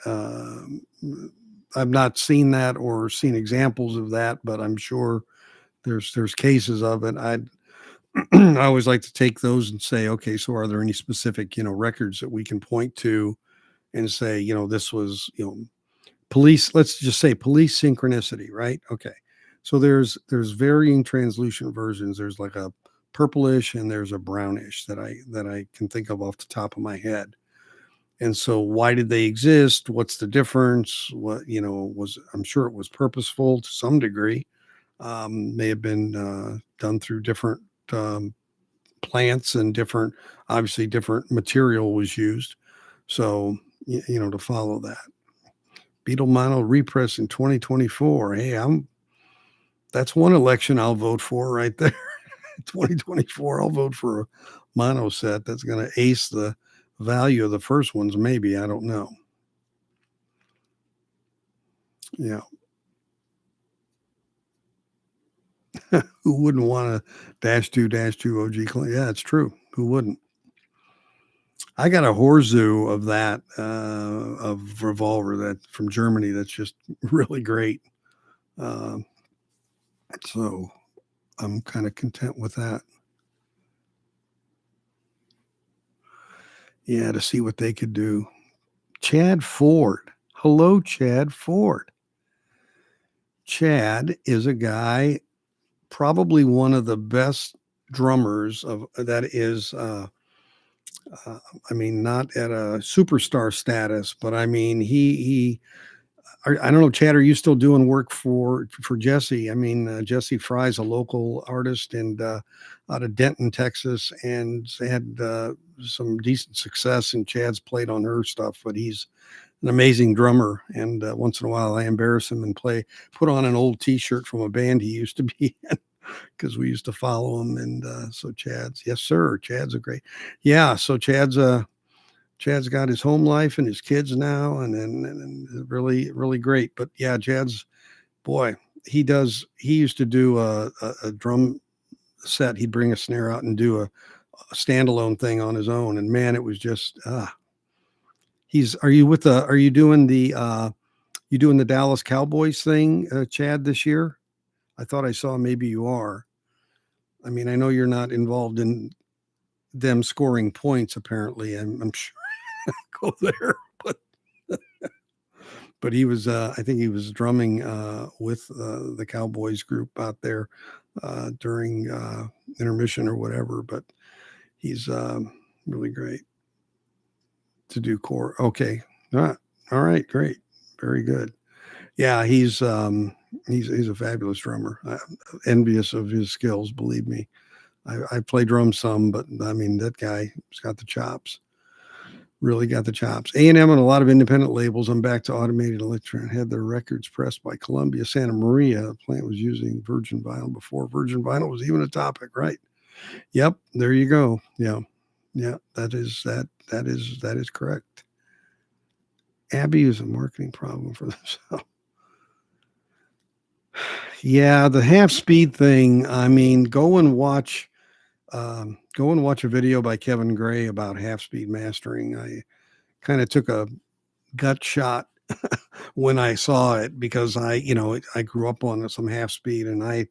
seen that or seen examples of that, but I'm sure there's cases of it. I always like to take those and say, okay, so are there any specific, records that we can point to and say, this was, police, let's just say police synchronicity, right? Okay. So there's varying translucent versions. There's like a purplish and there's a brownish that I can think of off the top of my head. And so why did they exist? What's the difference? What, I'm sure it was purposeful to some degree. May have been done through different plants and obviously different material was used. So, to follow that. Beetle Mono repress in 2024. Hey, that's one election I'll vote for right there. 2024, I'll vote for a mono set that's going to ace the value of the first ones. Maybe, I don't know. Yeah. Who wouldn't want a -2 OG clone? Yeah, it's true. Who wouldn't? I got a Horzu of that, of revolver that from Germany. That's just really great. So I'm kind of content with that. Yeah, to see what they could do. Chad Ford. Hello, Chad Ford. Chad is a guy, probably one of the best drummers of that is I mean, not at a superstar status, but I mean, I don't know, Chad, are you still doing work for Jesse? I mean, Jesse Fry's a local artist and out of Denton, Texas, and had some decent success. And Chad's played on her stuff, but he's an amazing drummer. And once in a while, I embarrass him and put on an old T-shirt from a band he used to be in because we used to follow him. And so yes, sir, Chad's a great, yeah. So Chad's got his home life and his kids now, and really, really great. But yeah, boy, he used to do a drum set. He'd bring a snare out and do a standalone thing on his own. And man, it was just, are you doing the Dallas Cowboys thing, Chad, this year? I thought I saw, maybe you are. I mean, I know you're not involved in them scoring points, apparently. I'm sure go there, but he was, I think he was drumming with the Cowboys group out there during intermission or whatever. But he's really great to do core. Okay, all right, great, very good. Yeah, he's a fabulous drummer. I'm envious of his skills, believe me. I play drums some, but I mean, that guy's got the chops. Really got the chops. A&M and a lot of independent labels. I'm back to Automated Electron. Had their records pressed by Columbia Santa Maria. The plant was using virgin vinyl before virgin vinyl was even a topic, right? Yep, there you go. Yeah, that is correct. Abby is a marketing problem for themselves. Yeah, the half speed thing. I mean, go and watch a video by Kevin Gray about half speed mastering. I kind of took a gut shot when I saw it because I grew up on some half speed, and I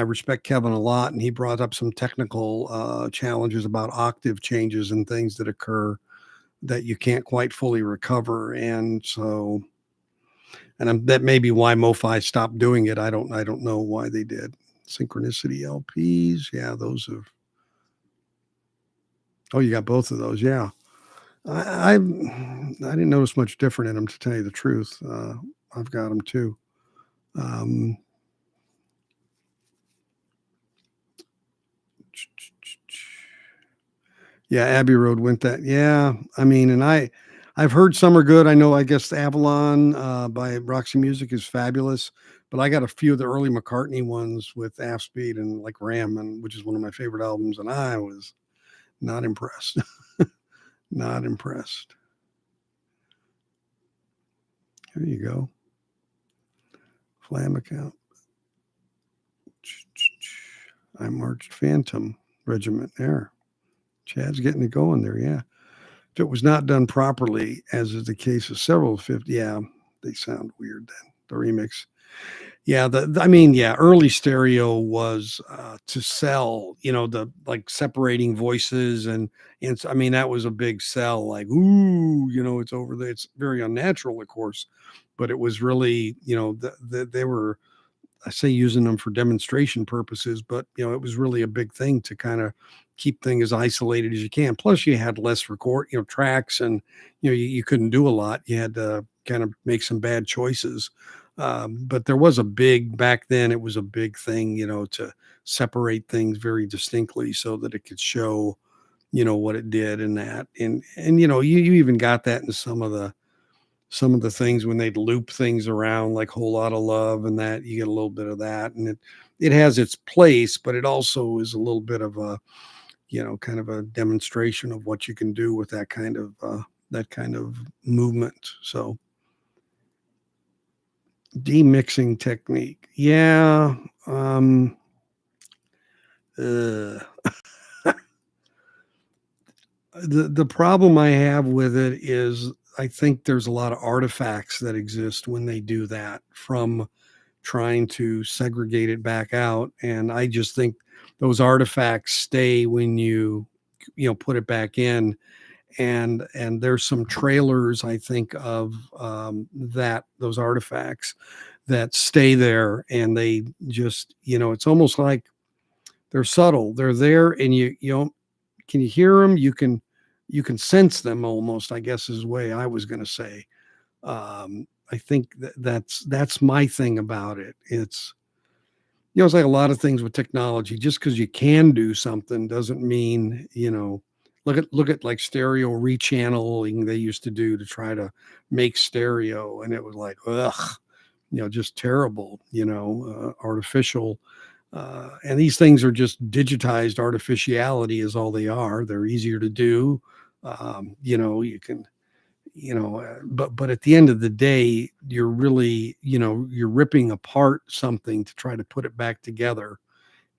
respect Kevin a lot, and he brought up some technical challenges about octave changes and things that occur that you can't quite fully recover. And so, that may be why Mofi stopped doing it. I don't know why they did. Synchronicity LPs. Yeah, those have. Oh, you got both of those. Yeah. I didn't notice much different in them, to tell you the truth. I've got them too. Yeah, Abbey Road went that. Yeah, I mean, and I've heard some are good. I guess Avalon by Roxy Music is fabulous, but I got a few of the early McCartney ones with half speed and like Ram, which is one of my favorite albums, and I was not impressed. Not impressed. Here you go. Flam account. I marched Phantom Regiment there. Chad's getting it going there, yeah. If it was not done properly, as is the case of several 50, yeah, they sound weird then. The remix. Yeah, early stereo was to sell, the like separating voices and I mean, that was a big sell, like, ooh, it's over there. It's very unnatural, of course, but it was really, they were, I say, using them for demonstration purposes, but it was really a big thing to kind of keep things as isolated as you can. Plus, you had less tracks, and you couldn't do a lot. You had to kind of make some bad choices. But there was back then. It was a big thing, to separate things very distinctly so that it could show, what it did and that, and you even got that in some of the things when they'd loop things around, like Whole Lot of Love, and that you get a little bit of that, and it has its place, but it also is a little bit of a, kind of a demonstration of what you can do with that kind of movement. So demixing technique. Yeah. The problem I have with it is I think there's a lot of artifacts that exist when they do that, from trying to segregate it back out. And I just think those artifacts stay when you put it back in. and there's some trailers, I think, of those artifacts that stay there, and they just, it's almost like they're subtle. They're there, and you don't can you hear them? You can sense them almost, I guess is the way I was going to say. I think that's my thing about it. It's like a lot of things with technology. Just because you can do something doesn't mean, look at like stereo rechanneling they used to do to try to make stereo, and it was like, ugh, just terrible, artificial. And these things are just digitized artificiality is all they are. They're easier to do. You can, but at the end of the day, you're really, you're ripping apart something to try to put it back together.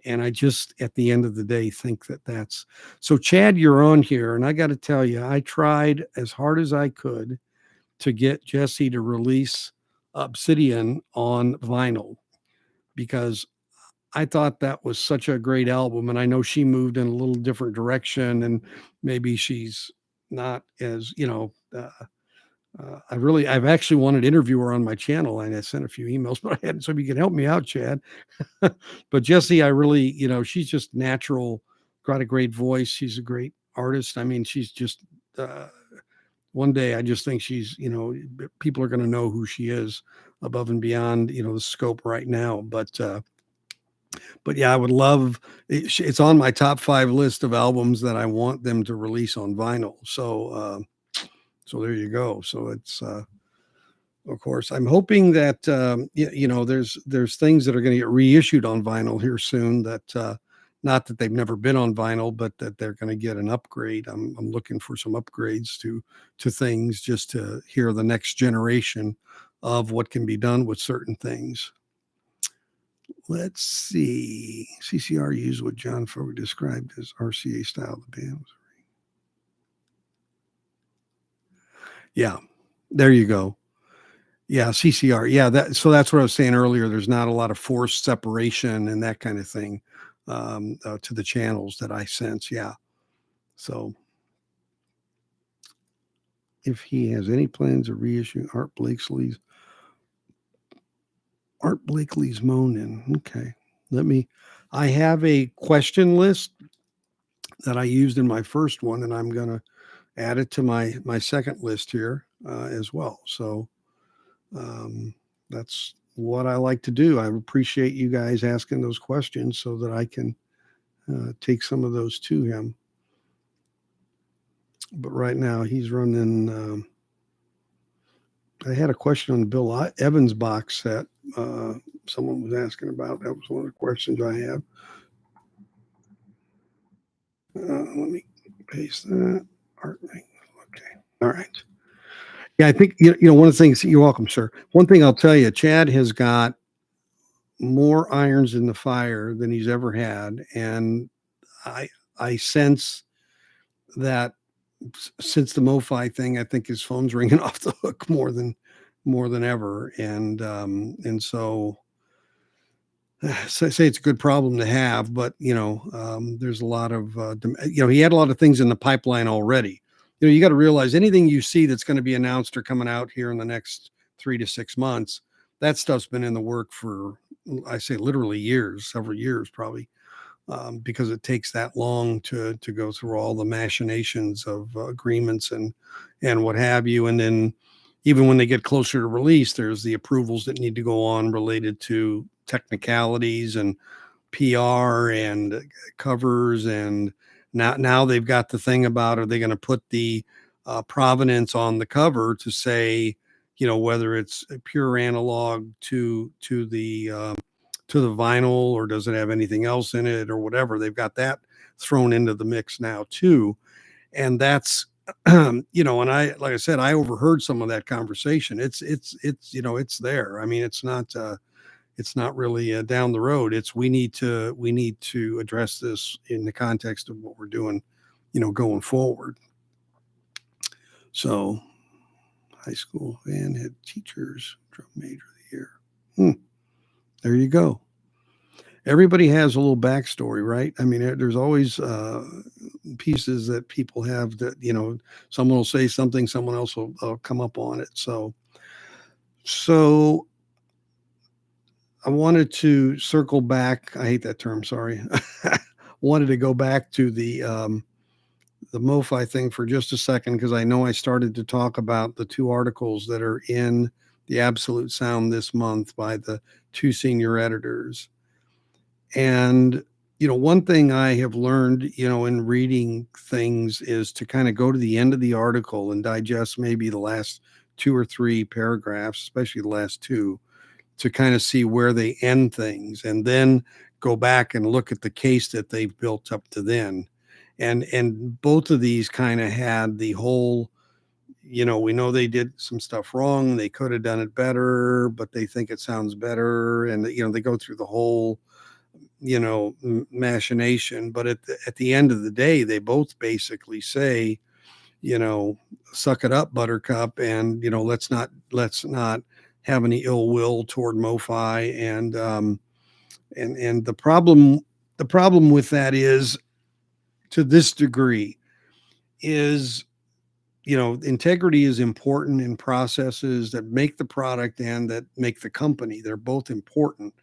And I just, at the end of the day, think that's so. Chad, you're on here, and I got to tell you, I tried as hard as I could to get Jesse to release Obsidian on vinyl because I thought that was such a great album. And I know she moved in a little different direction, and maybe she's not as, I've actually wanted to interview her on my channel, and I sent a few emails, but I hadn't. So if you can help me out, Chad. But Jessie, I really, she's just natural, got a great voice. She's a great artist. I mean, she's just, one day I just think she's, people are going to know who she is above and beyond, the scope right now. But yeah, I would love it's on my top 5 list of albums that I want them to release on vinyl. So there you go. So it's, of course, I'm hoping that, there's things that are going to get reissued on vinyl here soon that, not that they've never been on vinyl, but that they're going to get an upgrade. I'm looking for some upgrades to things just to hear the next generation of what can be done with certain things. Let's see. CCR used what John Fogerty described as RCA style of the band. Yeah, there you go. Yeah, CCR. Yeah, so that's what I was saying earlier. There's not a lot of forced separation and that kind of thing to the channels that I sense. Yeah. So if he has any plans of reissuing Art Blakely's Moanin'. Okay. I have a question list that I used in my first one, and I'm going to add it to my second list here as well. So that's what I like to do. I appreciate you guys asking those questions so that I can take some of those to him. But right now he's running. I had a question on the Bill Evans box set. Someone was asking about. That was one of the questions I have. Let me paste that. Okay. All right. Yeah, I think one of the things. You're welcome, sir. One thing I'll tell you, Chad has got more irons in the fire than he's ever had, and I sense that since the Mofi thing, I think his phone's ringing off the hook more than ever, and so. So say it's a good problem to have, but there's a lot of he had a lot of things in the pipeline already. You got to realize anything you see that's going to be announced or coming out here in the next 3 to 6 months, that stuff's been in the work for, I say, literally years, several years probably, because it takes that long to go through all the machinations of agreements and what have you, and then even when they get closer to release, there's the approvals that need to go on related to technicalities and PR and covers. And now they've got the thing about, are they going to put the provenance on the cover to say, whether it's a pure analog to the vinyl, or does it have anything else in it or whatever? They've got that thrown into the mix now too. And that's, and like I said, I overheard some of that conversation. It's there. I mean, it's not really down the road. It's, we need to address this in the context of what we're doing, going forward. So high school band head teachers, drum major of the year. There you go. Everybody has a little backstory, right? I mean, there's always pieces that people have that, someone will say something, someone else will come up on it. So I wanted to circle back. I hate that term. Sorry. Wanted to go back to the Mofi thing for just a second, because I know I started to talk about the two articles that are in the Absolute Sound this month by the two senior editors. And, one thing I have learned, in reading things is to kind of go to the end of the article and digest maybe the last two or three paragraphs, especially the last two, to kind of see where they end things, and then go back and look at the case that they've built up to then. And both of these kind of had the whole, we know they did some stuff wrong, they could have done it better, but they think it sounds better. And, they go through the whole, machination. But at the end of the day, they both basically say, suck it up, Buttercup, and, let's not have any ill will toward Mofi. And the problem with that is, to this degree, is, integrity is important in processes that make the product and that make the company. They're both important.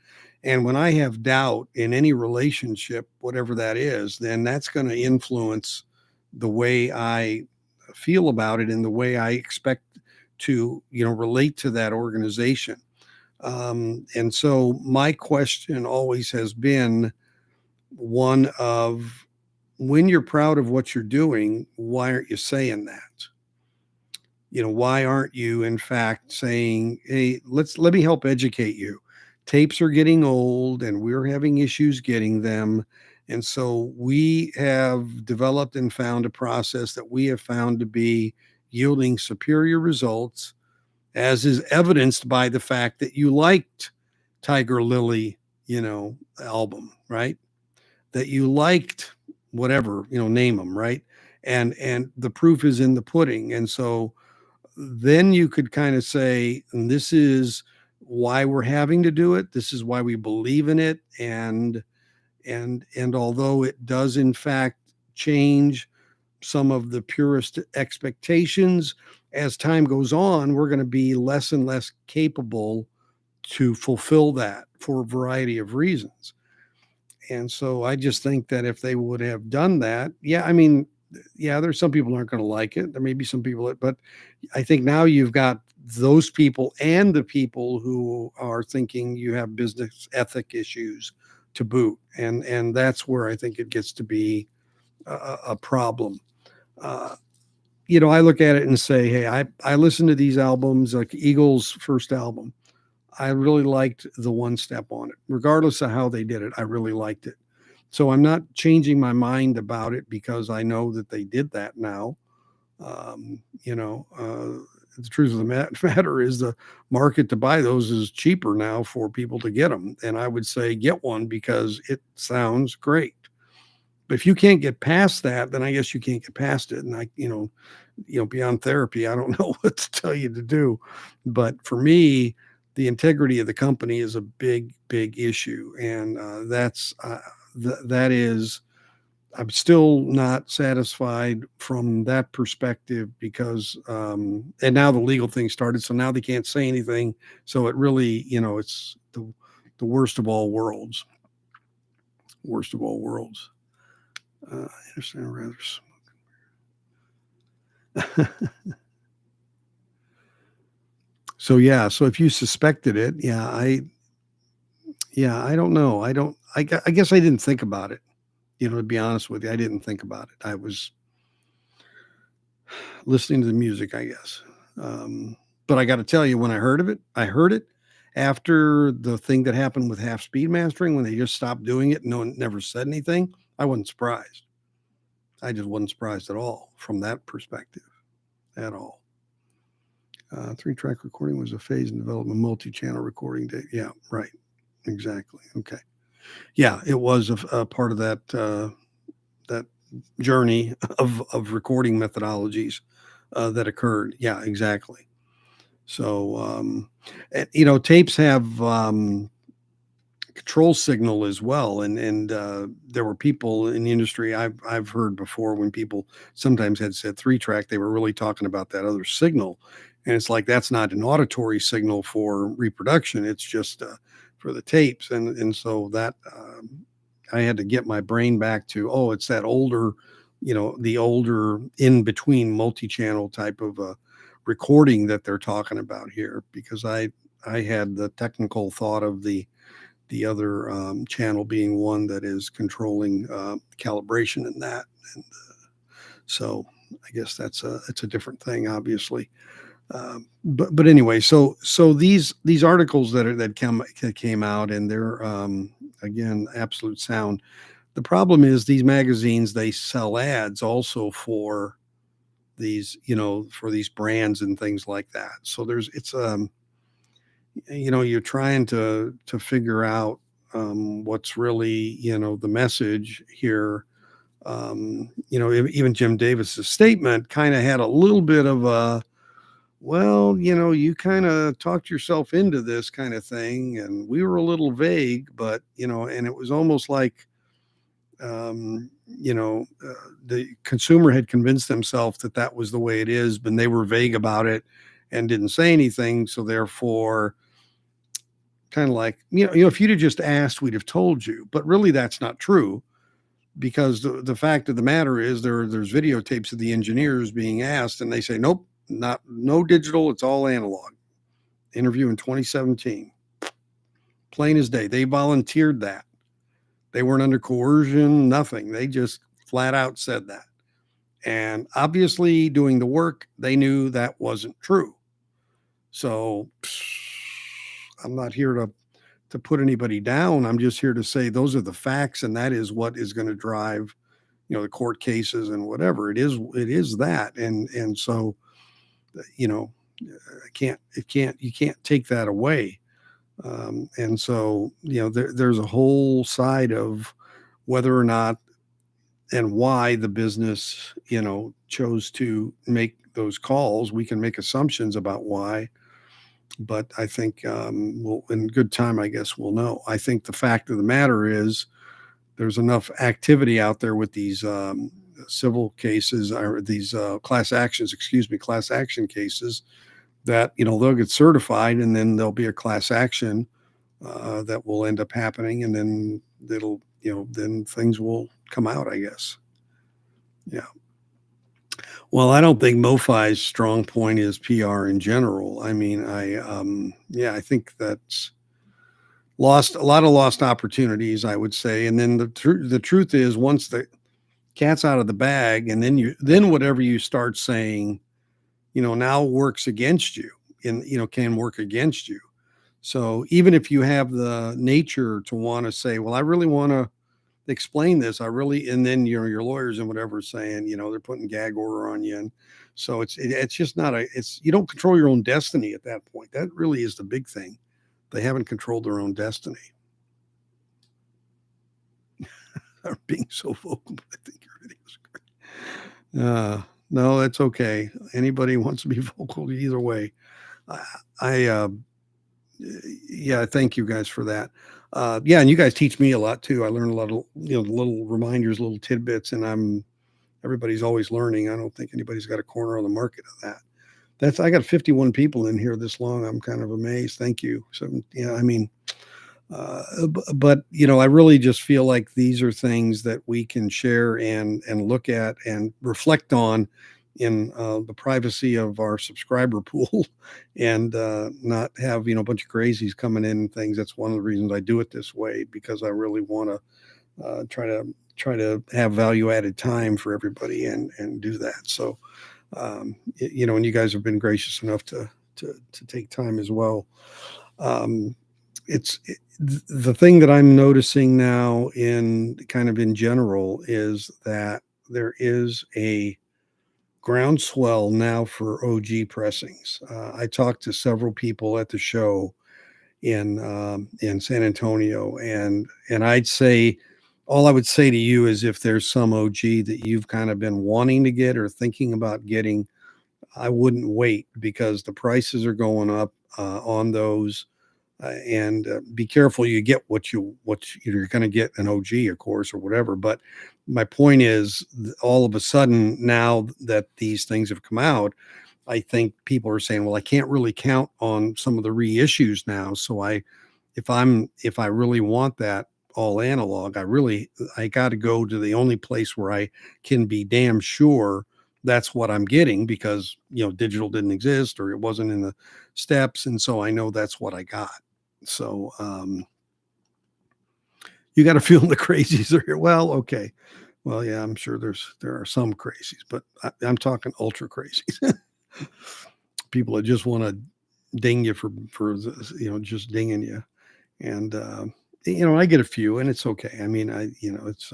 And when I have doubt in any relationship, whatever that is, then that's going to influence the way I feel about it and the way I expect to, relate to that organization. And so my question always has been one of, when you're proud of what you're doing, why aren't you saying that? Why aren't you, in fact, saying, hey, let me help educate you. Tapes are getting old and we're having issues getting them. And so we have developed and found a process that we have found to be yielding superior results, as is evidenced by the fact that you liked Tiger Lily, album, right? That you liked whatever, name them, right? And the proof is in the pudding. And so then you could kind of say, and this is why we're having to do it. This is why we believe in it. And although it does in fact change some of the purest expectations, as time goes on, we're going to be less and less capable to fulfill that for a variety of reasons. And so I just think that if they would have done that, there's some people aren't going to like it. There may be some people but I think now you've got those people and the people who are thinking you have business ethic issues to boot. And that's where I think it gets to be a problem. I look at it and say, hey, I listen to these albums, like Eagles' first album. I really liked the one step on it, regardless of how they did it. I really liked it. So I'm not changing my mind about it because I know that they did that now. The truth of the matter is the market to buy those is cheaper now for people to get them. And I would say get one because it sounds great. But if you can't get past that, then I guess you can't get past it. And beyond therapy, I don't know what to tell you to do. But for me, the integrity of the company is a big, big issue. And that is, I'm still not satisfied from that perspective because, and now the legal thing started. So now they can't say anything. So it really, it's the worst of all worlds. Worst of all worlds. I understand rather. So if you suspected it, I don't know. I guess I didn't think about it. To be honest with you, I didn't think about it. I was listening to the music, I guess. But I got to tell you, when I heard it after the thing that happened with half speed mastering, when they just stopped doing it, no one never said anything. I wasn't surprised. I just wasn't surprised at all from that perspective at all. 3-track recording was a phase in development, multi-channel recording date. Yeah, right. Exactly. Okay. Yeah, it was a part of that journey of recording methodologies that occurred. Yeah, exactly. So, tapes have control signal as well. And there were people in the industry I've heard before when people sometimes had said 3-track, they were really talking about that other signal, and it's like that's not an auditory signal for reproduction. It's just for the tapes, and so that I had to get my brain back to, oh, it's that older, the older in between multi-channel type of recording that they're talking about here, because I had the technical thought of the other channel being one that is controlling calibration in that. And so I guess it's a different thing, obviously. But anyway, so these articles that came out, and they're again absolute sound. The problem is these magazines, they sell ads also for these, for these brands and things like that. So you're trying to figure out what's really, the message here. Even Jim Davis's statement kind of had a little bit of a, well, you kind of talked yourself into this kind of thing, and we were a little vague, but, and it was almost like, the consumer had convinced themselves that that was the way it is, but they were vague about it and didn't say anything. So therefore, kind of like, if you'd have just asked, we'd have told you. But really, that's not true, because the fact of the matter is there's videotapes of the engineers being asked, and they say, nope, no digital, it's all analog. Interview in 2017, plain as day. They volunteered that. They weren't under coercion, nothing. They just flat out said that. And obviously, doing the work, they knew that wasn't true. So I'm not here to put anybody down. I'm just here to say those are the facts, and that is what is going to drive, the court cases and whatever. It is that. And so, you can't take that away. And so, there's a whole side of whether or not and why the business, chose to make those calls. We can make assumptions about why, but I think in good time, I guess we'll know. I think the fact of the matter is there's enough activity out there with these civil cases, or these class action cases, that, they'll get certified, and then there'll be a class action that will end up happening. And then then things will come out, I guess. Yeah. Well, I don't think MoFi's strong point is PR in general. I mean, I think that's lost a lot of lost opportunities, I would say. And then the truth is, once the cat's out of the bag, and then whatever you start saying, now works against you, and, can work against you. So even if you have the nature to want to say, well, I really want to explain this, and then your lawyers and whatever saying, they're putting gag order on you. And so it's just not you don't control your own destiny at that point. That really is the big thing. They haven't controlled their own destiny. I'm being so vocal, but I think your video is great. No, that's okay. Anybody wants to be vocal either way. Yeah, thank you guys for that. Yeah, and you guys teach me a lot too. I learn a lot of, little reminders, little tidbits, and everybody's always learning. I don't think anybody's got a corner on the market of that. I got 51 people in here this long. I'm kind of amazed. Thank you. So, I mean, but I really just feel like these are things that we can share and look at and reflect on in the privacy of our subscriber pool, and not have a bunch of crazies coming in and things. That's one of the reasons I do it this way, because I really want to try to have value added time for everybody and do that. So and you guys have been gracious enough to take time as well. The thing that I'm noticing now in general is that there is a groundswell now for OG pressings. I talked to several people at the show in San Antonio, and all I would say to you is, if there's some OG that you've kind of been wanting to get or thinking about getting, I wouldn't wait, because the prices are going up on those. and be careful you get you're going to get an OG, of course, or whatever. But my point is, all of a sudden, now that these things have come out, I think people are saying, well, I can't really count on some of the reissues now. So if I really want that all analog, I got to go to the only place where I can be damn sure that's what I'm getting, because digital didn't exist, or it wasn't in the steps, and so I know that's what I got. So you got to feel the crazies are here. Well, okay. Well, yeah, I'm sure there are some crazies, but I'm talking ultra crazies. People that just want to ding you for just dinging you. And I get a few, and it's okay. I mean, it's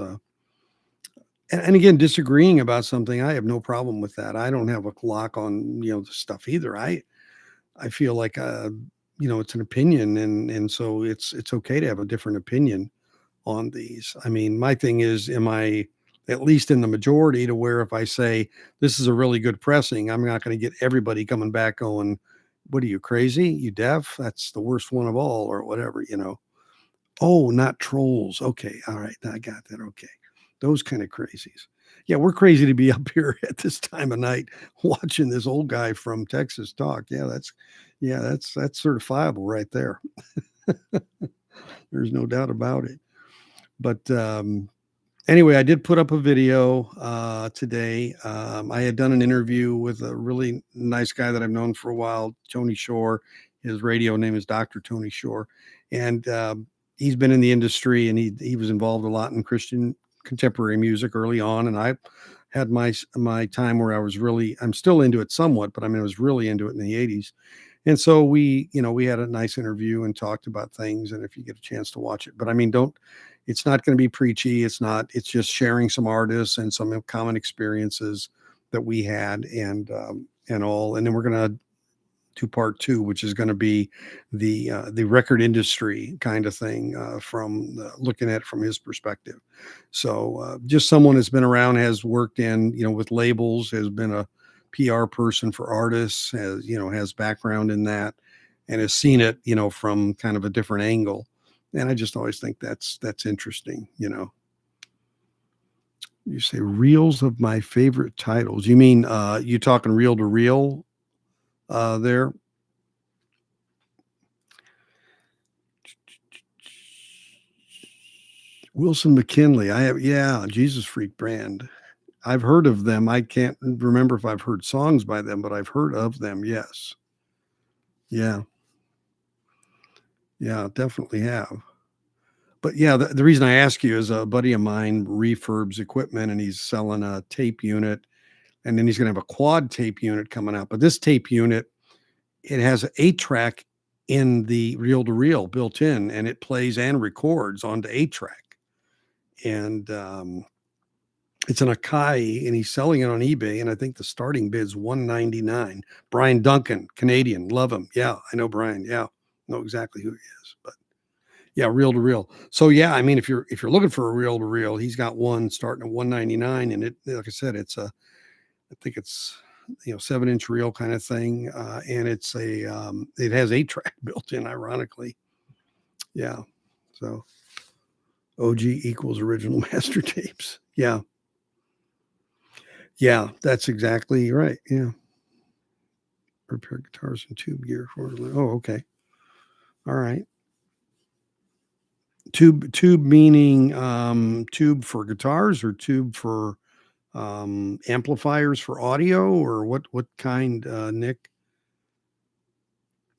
and again, disagreeing about something, I have no problem with that. I don't have a lock on the stuff either. I feel like it's an opinion, and so it's okay to have a different opinion on these. I mean, my thing is, am I at least in the majority, to where if I say this is a really good pressing, I'm not going to get everybody coming back going, what are you, crazy? You deaf? That's the worst one of all, or whatever. Oh, not trolls. Okay. All right. I got that. Okay. Those kind of crazies. Yeah, we're crazy to be up here at this time of night watching this old guy from Texas talk. That's certifiable right there. There's no doubt about it. But anyway, I did put up a video today. I had done an interview with a really nice guy that I've known for a while, Tony Shore. His radio name is Dr. Tony Shore. And he's been in the industry, and he was involved a lot in Christian contemporary music early on. And I had my time where I'm still into it somewhat, but I mean, I was really into it in the 80s. And so we had a nice interview and talked about things. And if you get a chance to watch it, but I mean, it's not going to be preachy. It's just sharing some artists and some common experiences that we had, and all. And then we're going to do part 2, which is going to be the record industry kind of thing, from looking at it from his perspective. So just someone that's been around, has worked in, with labels, has been a PR person for artists, has background in that, and has seen it, from kind of a different angle. And I just always think that's interesting. You say reels of my favorite titles. You mean you talking reel to reel there? Wilson McKinley. Jesus Freak Brand. I've heard of them. I can't remember if I've heard songs by them, but I've heard of them. Yes. Yeah. Yeah, definitely have. But yeah, the reason I ask you is a buddy of mine refurbs equipment, and he's selling a tape unit, and then he's going to have a quad tape unit coming out. But this tape unit, it has an 8-track in the reel to reel built in, and it plays and records onto 8-track. And it's an Akai, and he's selling it on eBay. And I think the starting bid's $199. Brian Duncan, Canadian, love him. Yeah, I know Brian. Yeah, know exactly who he is. But yeah, reel to reel. So yeah, I mean, if you're looking for a reel to reel, he's got one starting at $199, and it, like I said, I think it's 7-inch reel kind of thing, and it has 8-track built in. Ironically, yeah. So OG equals original master tapes. Yeah. Yeah, that's exactly right. Yeah. Repair guitars and tube gear for. Oh, okay. All right. Tube meaning tube for guitars, or tube for amplifiers for audio, or what kind, Nick?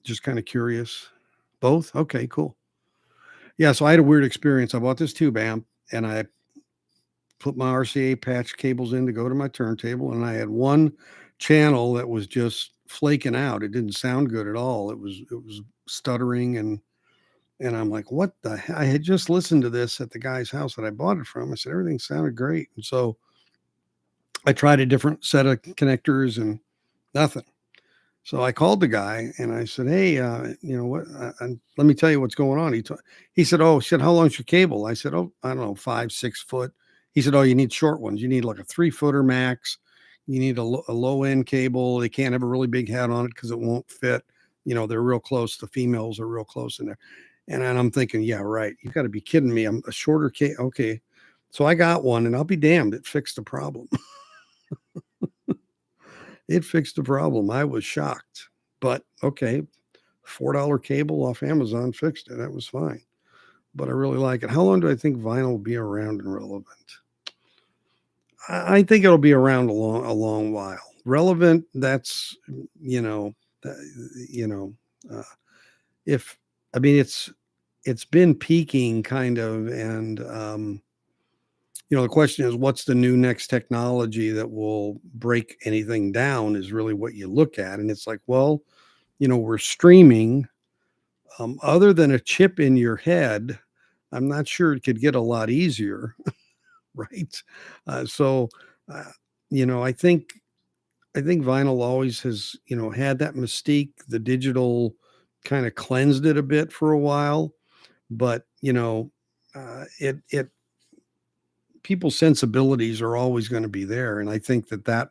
Just kind of curious. Both? Okay, cool. Yeah, so I had a weird experience. I bought this tube amp, and I put my RCA patch cables in to go to my turntable, and I had one channel that was just flaking out. It didn't sound good at all. It was stuttering, and I'm like, what the hell? I had just listened to this at the guy's house that I bought it from. I said everything sounded great. And so I tried a different set of connectors, and nothing. So I called the guy, and I said, hey, what? Let me tell you what's going on. He said, oh, shit, how long's your cable? I said, oh, I don't know, 5-6 foot. He said, oh, you need short ones. You need like a 3-footer max. You need a low end cable. They can't have a really big head on it because it won't fit they're real close. The females are real close in there. And I'm thinking, yeah, right. You got to be kidding me. I'm a shorter cable. Okay. So I got one, and I'll be damned. It fixed the problem. It fixed the problem. I was shocked. But okay, $4 cable off Amazon fixed it. That was fine. But I really like it. How long do I think vinyl will be around and relevant? I think it'll be around a long while. Relevant, that's uh, you know, uh, if I mean it's been peaking kind of, and the question is, what's the new next technology that will break anything down? Is really what you look at, and it's like, well, we're streaming. Other than a chip in your head, I'm not sure it could get a lot easier, right? So, uh, I think vinyl always has, had that mystique. The digital kind of cleansed it a bit for a while, but it people's sensibilities are always going to be there, and I think that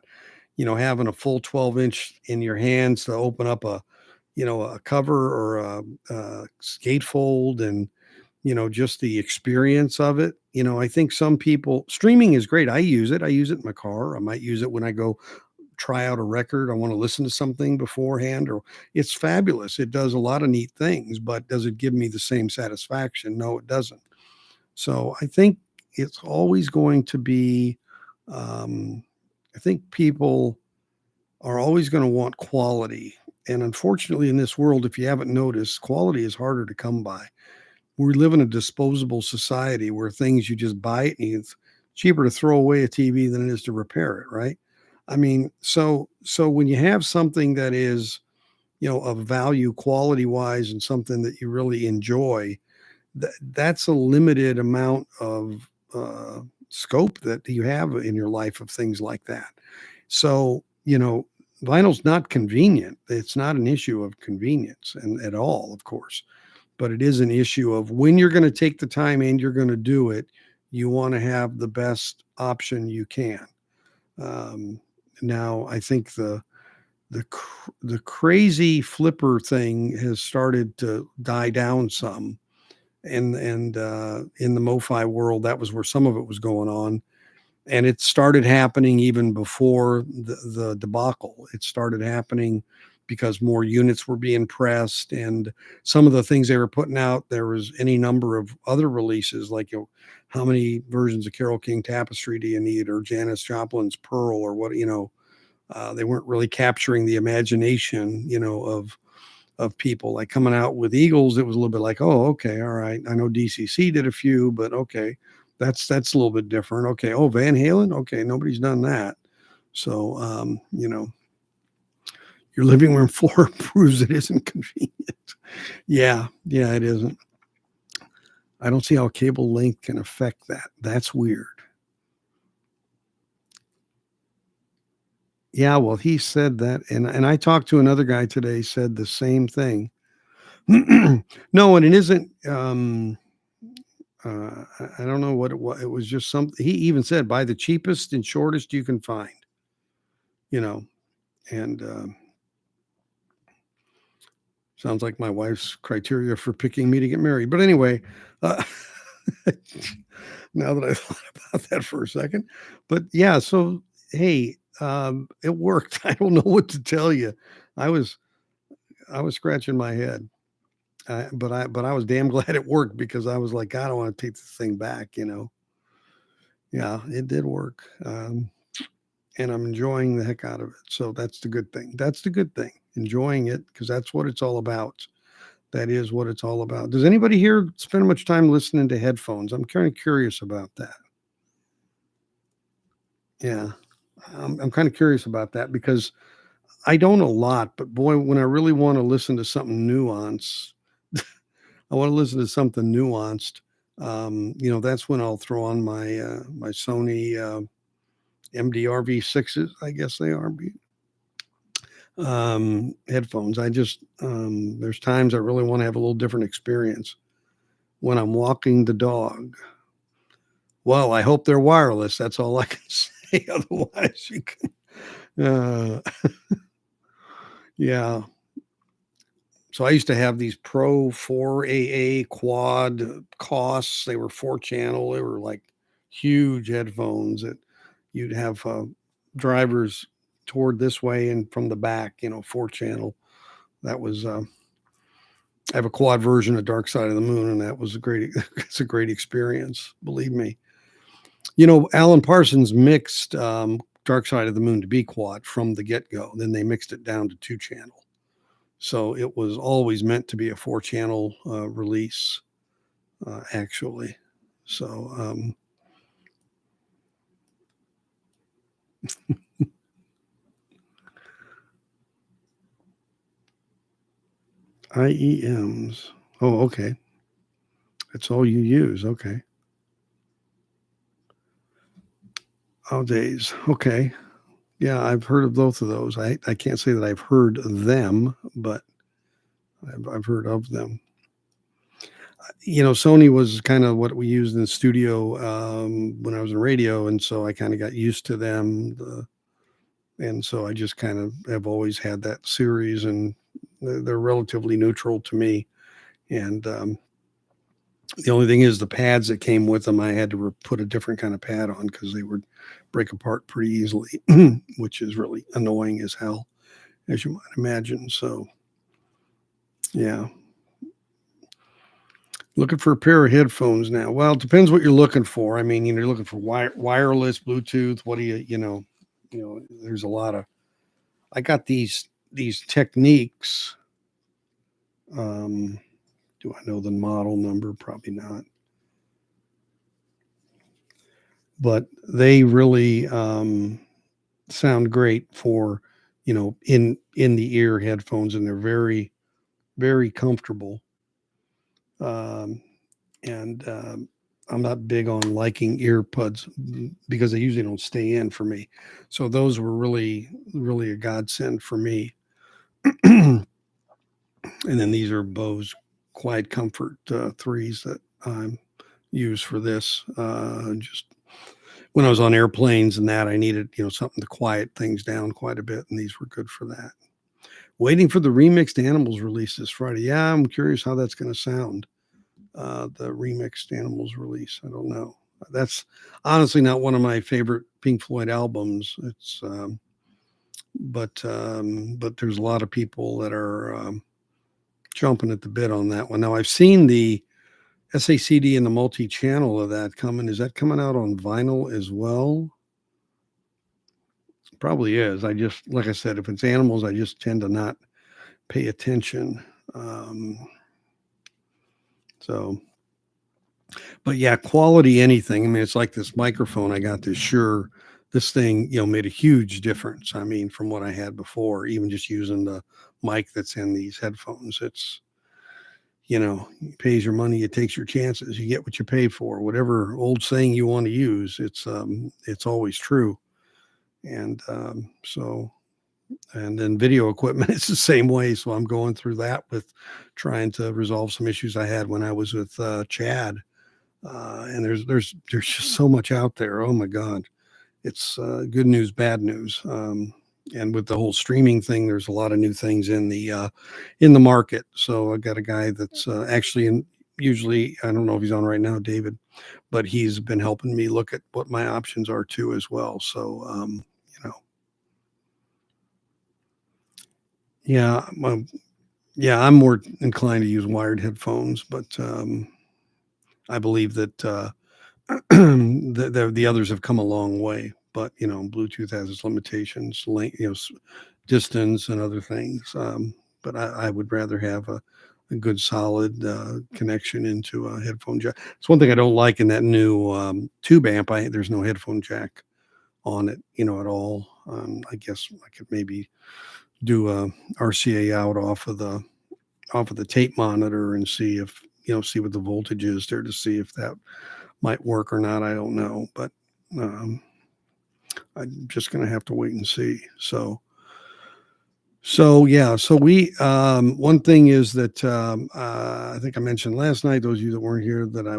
having a full 12-inch in your hands to open up a cover or a gatefold, and just the experience of it. I think some people, streaming is great. I use it. I use it in my car. I might use it when I go try out a record. I want to listen to something beforehand, or it's fabulous. It does a lot of neat things, but does it give me the same satisfaction? No, it doesn't. So I think it's always going to be, I think people are always going to want quality. And unfortunately, in this world, if you haven't noticed, quality is harder to come by. We live in a disposable society where things, you just buy it, and it's cheaper to throw away a TV than it is to repair it, right? I mean, so when you have something that is, of value quality wise, and something that you really enjoy, that's a limited amount of scope that you have in your life of things like that. So, vinyl's not convenient. It's not an issue of convenience and at all, of course, but it is an issue of when you're going to take the time and you're going to do it, you want to have the best option you can. Um, Now, I think the crazy flipper thing has started to die down some, and in the MoFi world, that was where some of it was going on, and it started happening even before the debacle. It started happening because more units were being pressed, and some of the things they were putting out, there was any number of other releases, like, how many versions of Carole King Tapestry do you need, or Janis Joplin's Pearl, or what, they weren't really capturing the imagination, of people. Like coming out with Eagles, it was a little bit like, oh, okay, all right. I know DCC did a few, but okay, that's a little bit different. Okay, oh, Van Halen, okay, nobody's done that. So, your living room floor proves it isn't convenient. Yeah, it isn't. I don't see how cable length can affect that. That's weird. Yeah, well, he said that, and I talked to another guy today, said the same thing. No, and it isn't. I don't know what it was. It was just something. He even said, buy the cheapest and shortest you can find. You know, and sounds like my wife's criteria for picking me to get married. But anyway, uh, now that I thought about that for a second, but yeah. So hey, it worked. I don't know what to tell you. I was I was scratching my head. But I was damn glad it worked, because I was like, I don't want to take this thing back. Yeah, it did work. And I'm enjoying the heck out of it. So that's the good thing. That's the good thing. Enjoying it, because that's what it's all about. That is what it's all about. Does anybody here spend much time listening to headphones? I'm kind of curious about that. Yeah, I'm kind of curious about that, because I don't a lot, but boy, when I really want to listen to something nuanced, I want to listen to something nuanced. That's when I'll throw on my Sony MDR-V6s, I guess they are, headphones. I just there's times I really want to have a little different experience when I'm walking the dog. Well, I hope they're wireless. That's all I can say. Otherwise, you can. Yeah. So I used to have these Pro 4AA quad costs. They were 4 channel. They were like huge headphones that you'd have drivers toward this way and from the back, 4 channel. That was I have a quad version of Dark Side of the Moon, and that was a great it's a great experience, believe me. Alan Parsons mixed Dark Side of the Moon to be quad from the get-go. Then they mixed it down to 2 channel. So it was always meant to be a 4 channel release, actually. So IEMs. Oh, okay. That's all you use. Okay. Oh, days. Okay. Yeah, I've heard of both of those. I can't say that I've heard them, but I've heard of them. Sony was kind of what we used in the studio when I was in radio, and so I kind of got used to them. And so I just kind of have always had that series, and they're relatively neutral to me. And the only thing is the pads that came with them, I had to put a different kind of pad on because they would break apart pretty easily, which is really annoying as hell, as you might imagine. So, yeah. Looking for a pair of headphones now. Well, it depends what you're looking for. I mean, you're looking for wireless, Bluetooth. What do there's a lot of. I got these techniques. Do I know the model number? Probably not. But they really sound great for, in the ear headphones, and they're very, very comfortable. And I'm not big on liking earbuds because they usually don't stay in for me. So those were really, really a godsend for me. And then these are Bose Quiet Comfort 3s that I use for this. Just when I was on airplanes and that, I needed, something to quiet things down quite a bit, and these were good for that. Waiting for the remixed Animals release this Friday. Yeah, I'm curious how that's going to sound. The remixed Animals release. I don't know. That's honestly not one of my favorite Pink Floyd albums. It's, but there's a lot of people that are jumping at the bit on that one. Now I've seen the SACD and the multi-channel of that coming. Is that coming out on vinyl as well? Probably is. I just, like I said, if it's Animals, I just tend to not pay attention. But yeah, quality anything. I mean, it's like this microphone I got this Shure. This thing, made a huge difference. I mean, from what I had before, even just using the mic that's in these headphones, it's, it pays your money, it takes your chances. You get what you pay for. Whatever old saying you want to use, it's always true. And and then video equipment, it's the same way. So I'm going through that with trying to resolve some issues I had when I was with Chad. And there's just so much out there. Oh my God, it's good news, bad news. And with the whole streaming thing, there's a lot of new things in the market. So I got a guy that's actually usually, I don't know if he's on right now, David, but he's been helping me look at what my options are too as well. So yeah, I'm more inclined to use wired headphones, but I believe that the others have come a long way. But Bluetooth has its limitations, distance and other things. But I would rather have a good solid connection into a headphone jack. It's one thing I don't like in that new tube amp. There's no headphone jack on it, at all. I guess I could maybe do a RCA out off of the tape monitor and see if see what the voltage is there to see if that might work or not. I don't know, but I'm just going to have to wait and see. So yeah, so we one thing is that I think I mentioned last night, those of you that weren't here, that I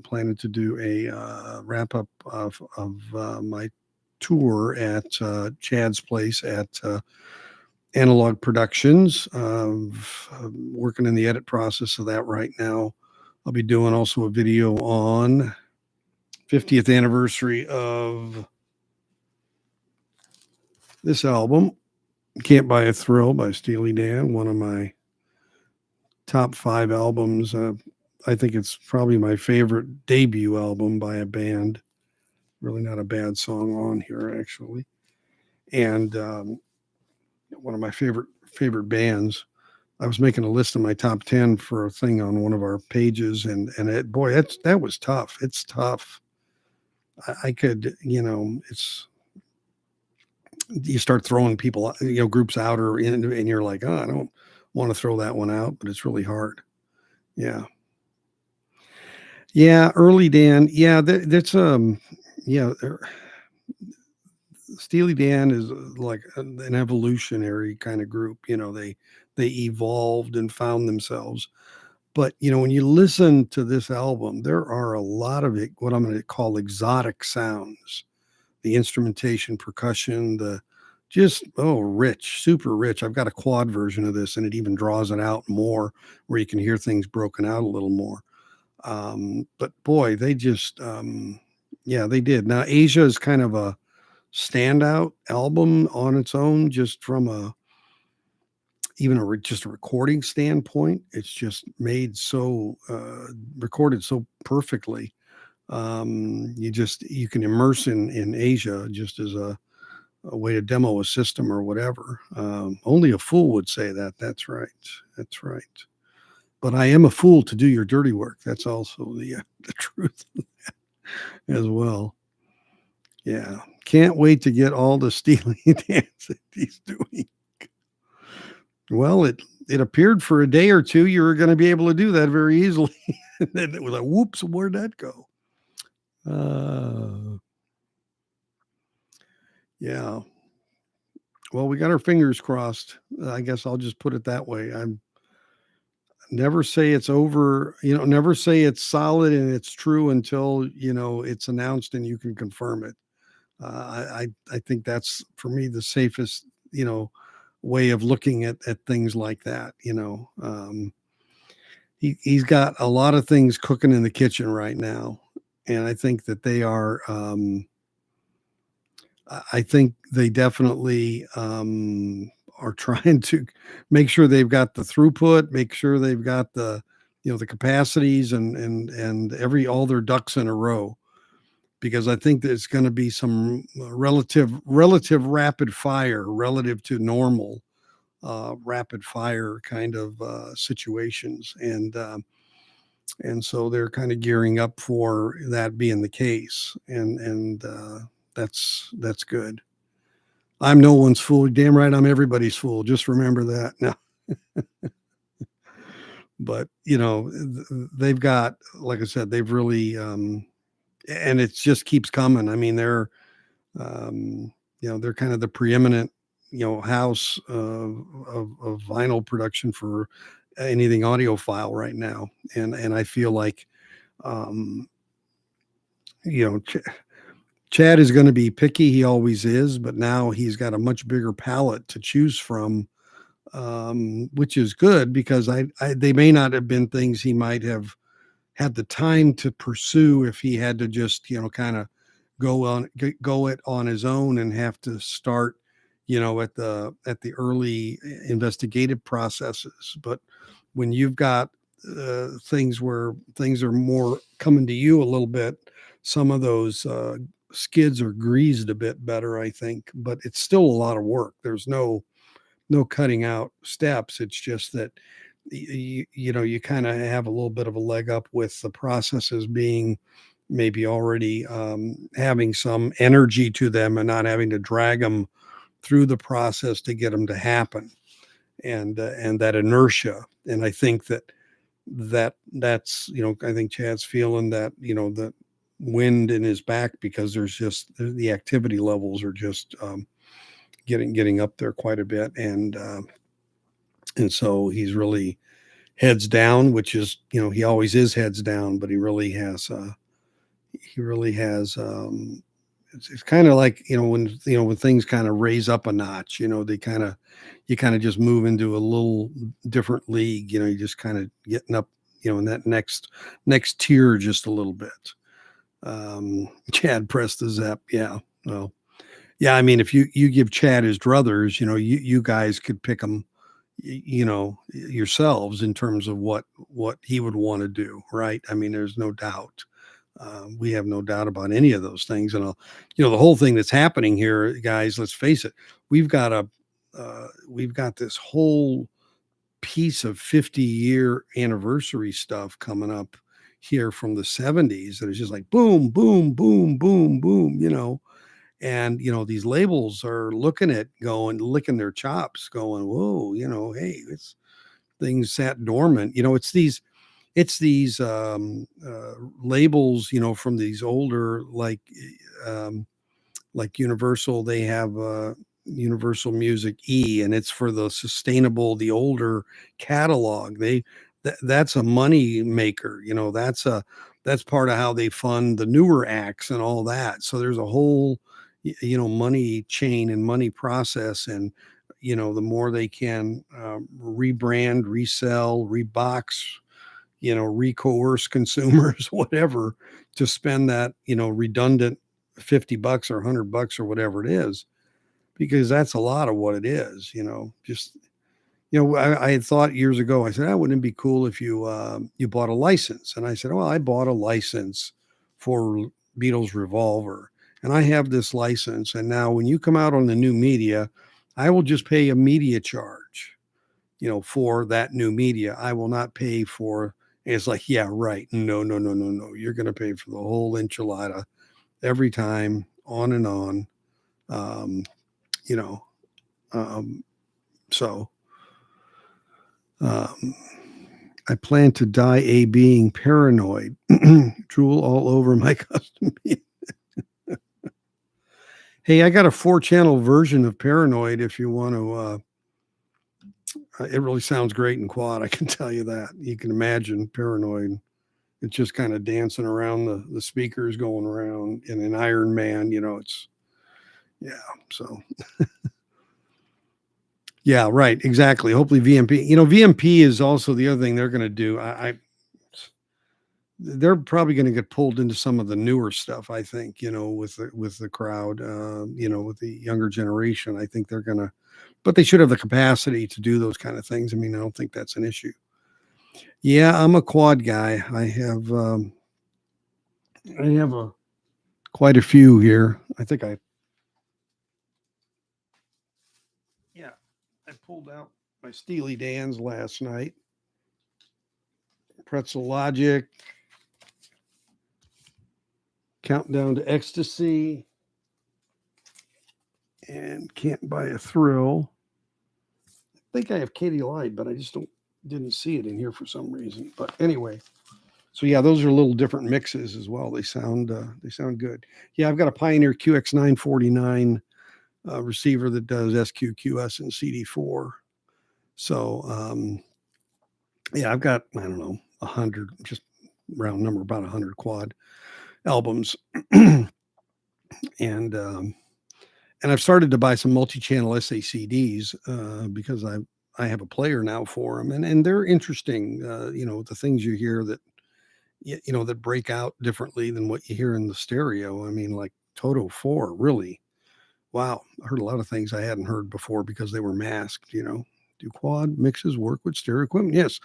planning to do a wrap up of my tour at Chad's place at Analog Productions. Working in the edit process of that right now. I'll be doing also a video on 50th anniversary of this album, Can't Buy a Thrill by Steely Dan, one of my top 5 albums. I think it's probably my favorite debut album by a band. Really not a bad song on here, actually. And one of my favorite bands. I was making a list of my top 10 for a thing on one of our pages, and boy, that was tough. It's tough. I could, it's you start throwing people, groups out or in, and you're like, oh, I don't want to throw that one out, but it's really hard. Yeah. Yeah. Early Dan. Yeah. That's, yeah. Steely Dan is like an evolutionary kind of group. They evolved and found themselves. But when you listen to this album, there are a lot of what I'm going to call exotic sounds. The instrumentation, percussion, the just rich, super rich. I've got a quad version of this, and it even draws it out more, where you can hear things broken out a little more. But boy, they just yeah, they did. Now Asia is kind of a standout album on its own, just from just a recording standpoint. It's just made so recorded so perfectly. You can immerse in Asia just as a way to demo a system or whatever. Only a fool would say that. That's right. That's right. But I am a fool to do your dirty work. That's also the truth as well. Yeah. Can't wait to get all the Steely Dan that he's doing. Well, it appeared for a day or two you were going to be able to do that very easily. And then it was like, whoops, where'd that go? Yeah. Well, we got our fingers crossed. I guess I'll just put it that way. I'm never say it's over, never say it's solid and it's true until, it's announced and you can confirm it. I think that's for me the safest, way of looking at things like that. He's got a lot of things cooking in the kitchen right now, and I think that they are. I think they definitely are trying to make sure they've got the throughput, make sure they've got the the capacities and all their ducks in a row, because I think there's going to be some relative rapid fire relative to normal rapid fire kind of situations, and so they're kind of gearing up for that being the case, and that's good. I'm no one's fool. Damn right, I'm everybody's fool. Just remember that. No, but they've got, like I said, they've really, and it just keeps coming. I mean, they're kind of the preeminent, house of vinyl production for anything audiophile right now, and I feel like, um, you know, Chad is going to be picky. He always is, but now he's got a much bigger palette to choose from, which is good because they may not have been things he might have had the time to pursue if he had to just kind of go it on his own and have to start at the early investigative processes. But when you've got things where things are more coming to you a little bit, some of those skids are greased a bit better, I think, but it's still a lot of work. There's no cutting out steps. It's just that you kind of have a little bit of a leg up with the processes being maybe already having some energy to them and not having to drag them through the process to get them to happen, and that inertia. And I think that's I think Chad's feeling that the wind in his back, because there's just the activity levels are just getting up there quite a bit, and so he's really heads down, which is he always is heads down, but he really has it's kind of like, when things kind of raise up a notch, they kind of, you kind of just move into a little different league, you just kind of getting up, in that next tier just a little bit. Chad pressed the Zep. Yeah. Well, yeah. I mean, if you give Chad his druthers, you guys could pick them, yourselves in terms of what he would want to do. Right. I mean, there's no doubt. We have no doubt about any of those things. And the whole thing that's happening here, guys, let's face it, we've got this whole piece of 50-year anniversary stuff coming up here from the 70s that is just like boom, boom, boom, boom, boom, and these labels are looking at going, licking their chops, going, whoa, hey, it's things sat dormant. It's these labels, from these older, like Universal. They have Universal Music E, and it's for the older catalog. That's a money maker. That's part of how they fund the newer acts and all that. So there's a whole money chain and money process, and the more they can rebrand, resell, rebox, recoerce consumers, whatever, to spend that, redundant $50 or $100 or whatever it is, because that's a lot of what it is, just, I had thought years ago, I said, wouldn't it be cool if you bought a license? And I said, well, I bought a license for Beatles Revolver, and I have this license. And now when you come out on the new media, I will just pay a media charge, for that new media. I will not pay for. And it's like, yeah, right. No, no, no, no, no. You're going to pay for the whole enchilada every time, on and on. Um, you know, um, so um, I plan to die a being paranoid, drool all over my custom. Hey, I got a 4-channel version of Paranoid if you want to. It really sounds great in quad. I can tell you that. You can imagine Paranoid. It's just kind of dancing around the speakers, going around in an Iron Man. It's, yeah. So, yeah, right. Exactly. Hopefully VMP. VMP is also the other thing they're going to do. They're probably going to get pulled into some of the newer stuff. I think, with the crowd, with the younger generation. I think they're going to, but they should have the capacity to do those kind of things. I mean, I don't think that's an issue. Yeah, I'm a quad guy. I have quite a few here. Yeah, I pulled out my Steely Dan's last night. Pretzel Logic, Countdown to Ecstasy, and Can't Buy a Thrill. I think I have Katie Lied, but I just didn't see it in here for some reason. But anyway, so yeah, those are little different mixes as well. They sound good. Yeah, I've got a Pioneer QX949 receiver that does SQQS and CD4. So yeah, I've got, I don't know, 100, just round number, about 100 quad albums, and I've started to buy some multi-channel SACDs because I have a player now for them, and they're interesting. The things you hear that that break out differently than what you hear in the stereo. I mean, like Toto 4, really. Wow, I heard a lot of things I hadn't heard before because they were masked. Do quad mixes work with stereo equipment? Yes,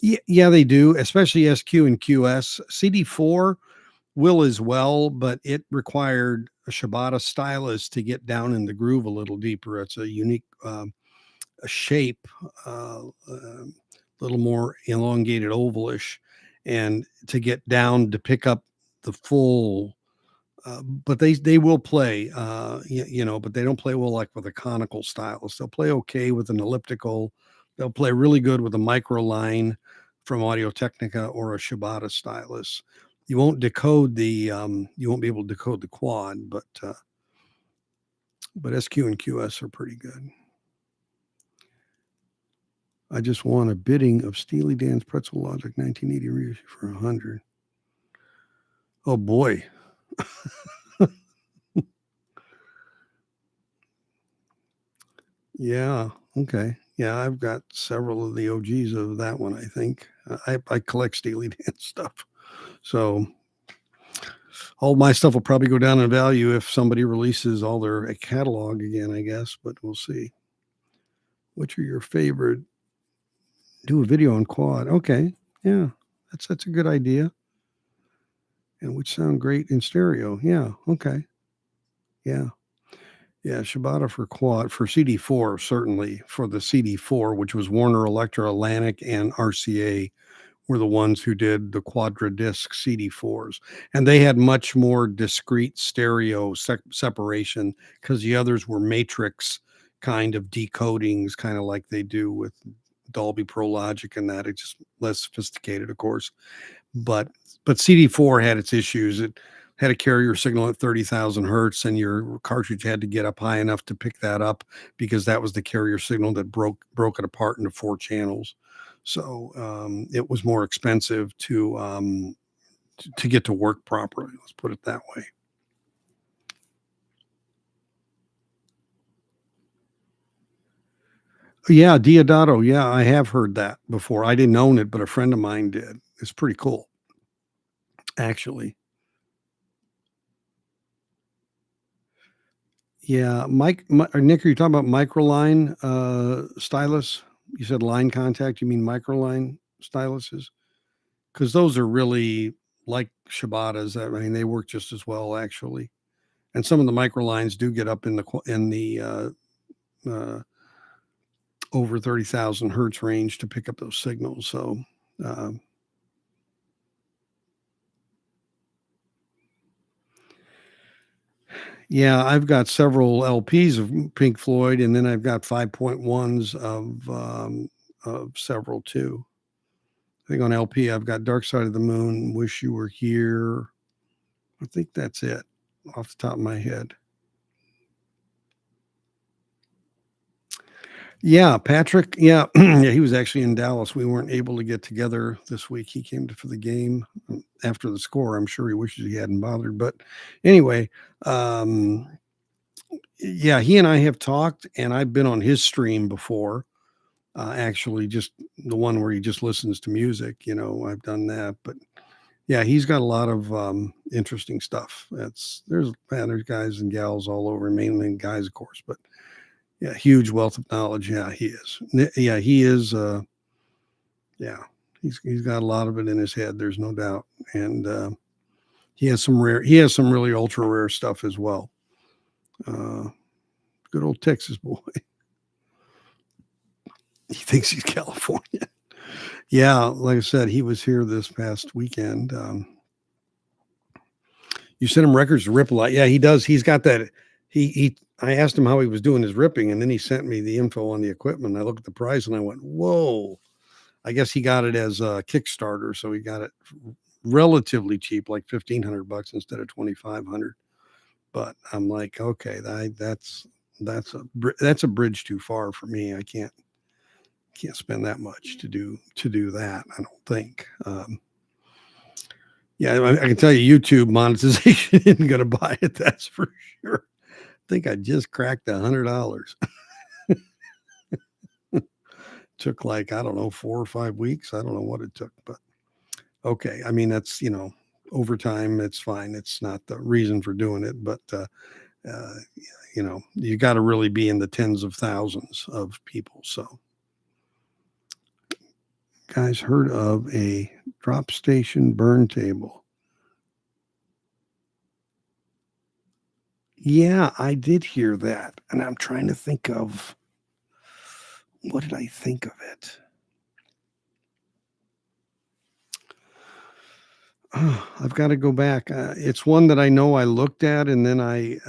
yeah, they do, especially SQ and QS. CD4 will as well, but it required a Shibata stylus to get down in the groove a little deeper. It's a unique a shape, a little more elongated, ovalish, and to get down to pick up the full. But they will play, but they don't play well like with a conical stylus. They'll play okay with an elliptical. They'll play really good with a micro line from Audio Technica or a Shibata stylus. You won't be able to decode the quad, but SQ and QS are pretty good. I just won a bidding of Steely Dan's Pretzel Logic 1980 reissue for 100. Oh boy. Yeah. Okay. Yeah, I've got several of the OGs of that one, I think. I collect Steely Dan stuff. So all my stuff will probably go down in value if somebody releases all their catalog again, I guess, but we'll see. Which are your favorite? Do a video on quad. Okay. Yeah. That's a good idea. And which sound great in stereo. Yeah. Okay. Yeah. Yeah, Shibata for quad for CD4, certainly for the CD4, which was Warner Electra, Atlantic, and RCA were the ones who did the quadra disc CD4s, and they had much more discrete stereo separation because the others were matrix kind of decodings, kind of like they do with Dolby Pro Logic, and that it's just less sophisticated, of course. But CD4 had its issues. It had a carrier signal at 30,000 hertz, and your cartridge had to get up high enough to pick that up because that was the carrier signal that broke it apart into 4 channels. So it was more expensive to get to work properly. Let's put it that way. Yeah, Diodato. Yeah, I have heard that before. I didn't own it, but a friend of mine did. It's pretty cool, actually. Yeah, Nick, are you talking about microline stylus? You said line contact. You mean microline styluses? Because those are really like Shibatas. I mean, they work just as well, actually. And some of the microlines do get up in the uh, over 30,000 hertz range to pick up those signals. So, uh, yeah, I've got several LPs of Pink Floyd, and then I've got 5.1s of several too. I think on LP, I've got Dark Side of the Moon, Wish You Were Here. I think that's it off the top of my head. Yeah, Patrick. Yeah, yeah, he was actually in Dallas. We weren't able to get together this week. He came for the game after the score. I'm sure he wishes he hadn't bothered. But anyway, yeah, he and I have talked, and I've been on his stream before. Actually, just the one where he just listens to music. I've done that. But yeah, he's got a lot of interesting stuff. There's guys and gals all over, mainly guys, of course, but yeah, huge wealth of knowledge. Yeah, he is. Yeah, he is. Yeah, he's got a lot of it in his head. There's no doubt, and he has some rare. He has some really ultra rare stuff as well. Uh, Good old Texas boy. He thinks he's California. Yeah, like I said, he was here this past weekend. You sent him records to rip a lot. Yeah, he does. He's got that. He. I asked him how he was doing his ripping, and then he sent me the info on the equipment. I looked at the price, and I went, "Whoa!" I guess he got it as a Kickstarter, so he got it relatively cheap, like $1,500 instead of 2,500. But I'm like, okay, that's a bridge too far for me. I can't spend that much to do that. I don't think. Yeah, I can tell you, YouTube monetization isn't going to buy it. That's for sure. I think I just cracked $100. Took like, I don't know, 4 or 5 weeks. I don't know what it took, but okay. I mean, that's overtime. It's fine. It's not the reason for doing it, but uh, you got to really be in the tens of thousands of people. So, guys, heard of a drop station burn table? Yeah, I did hear that, and I'm trying to think of what did I think of it. Oh, I've got to go back. It's one that I know I looked at, and then I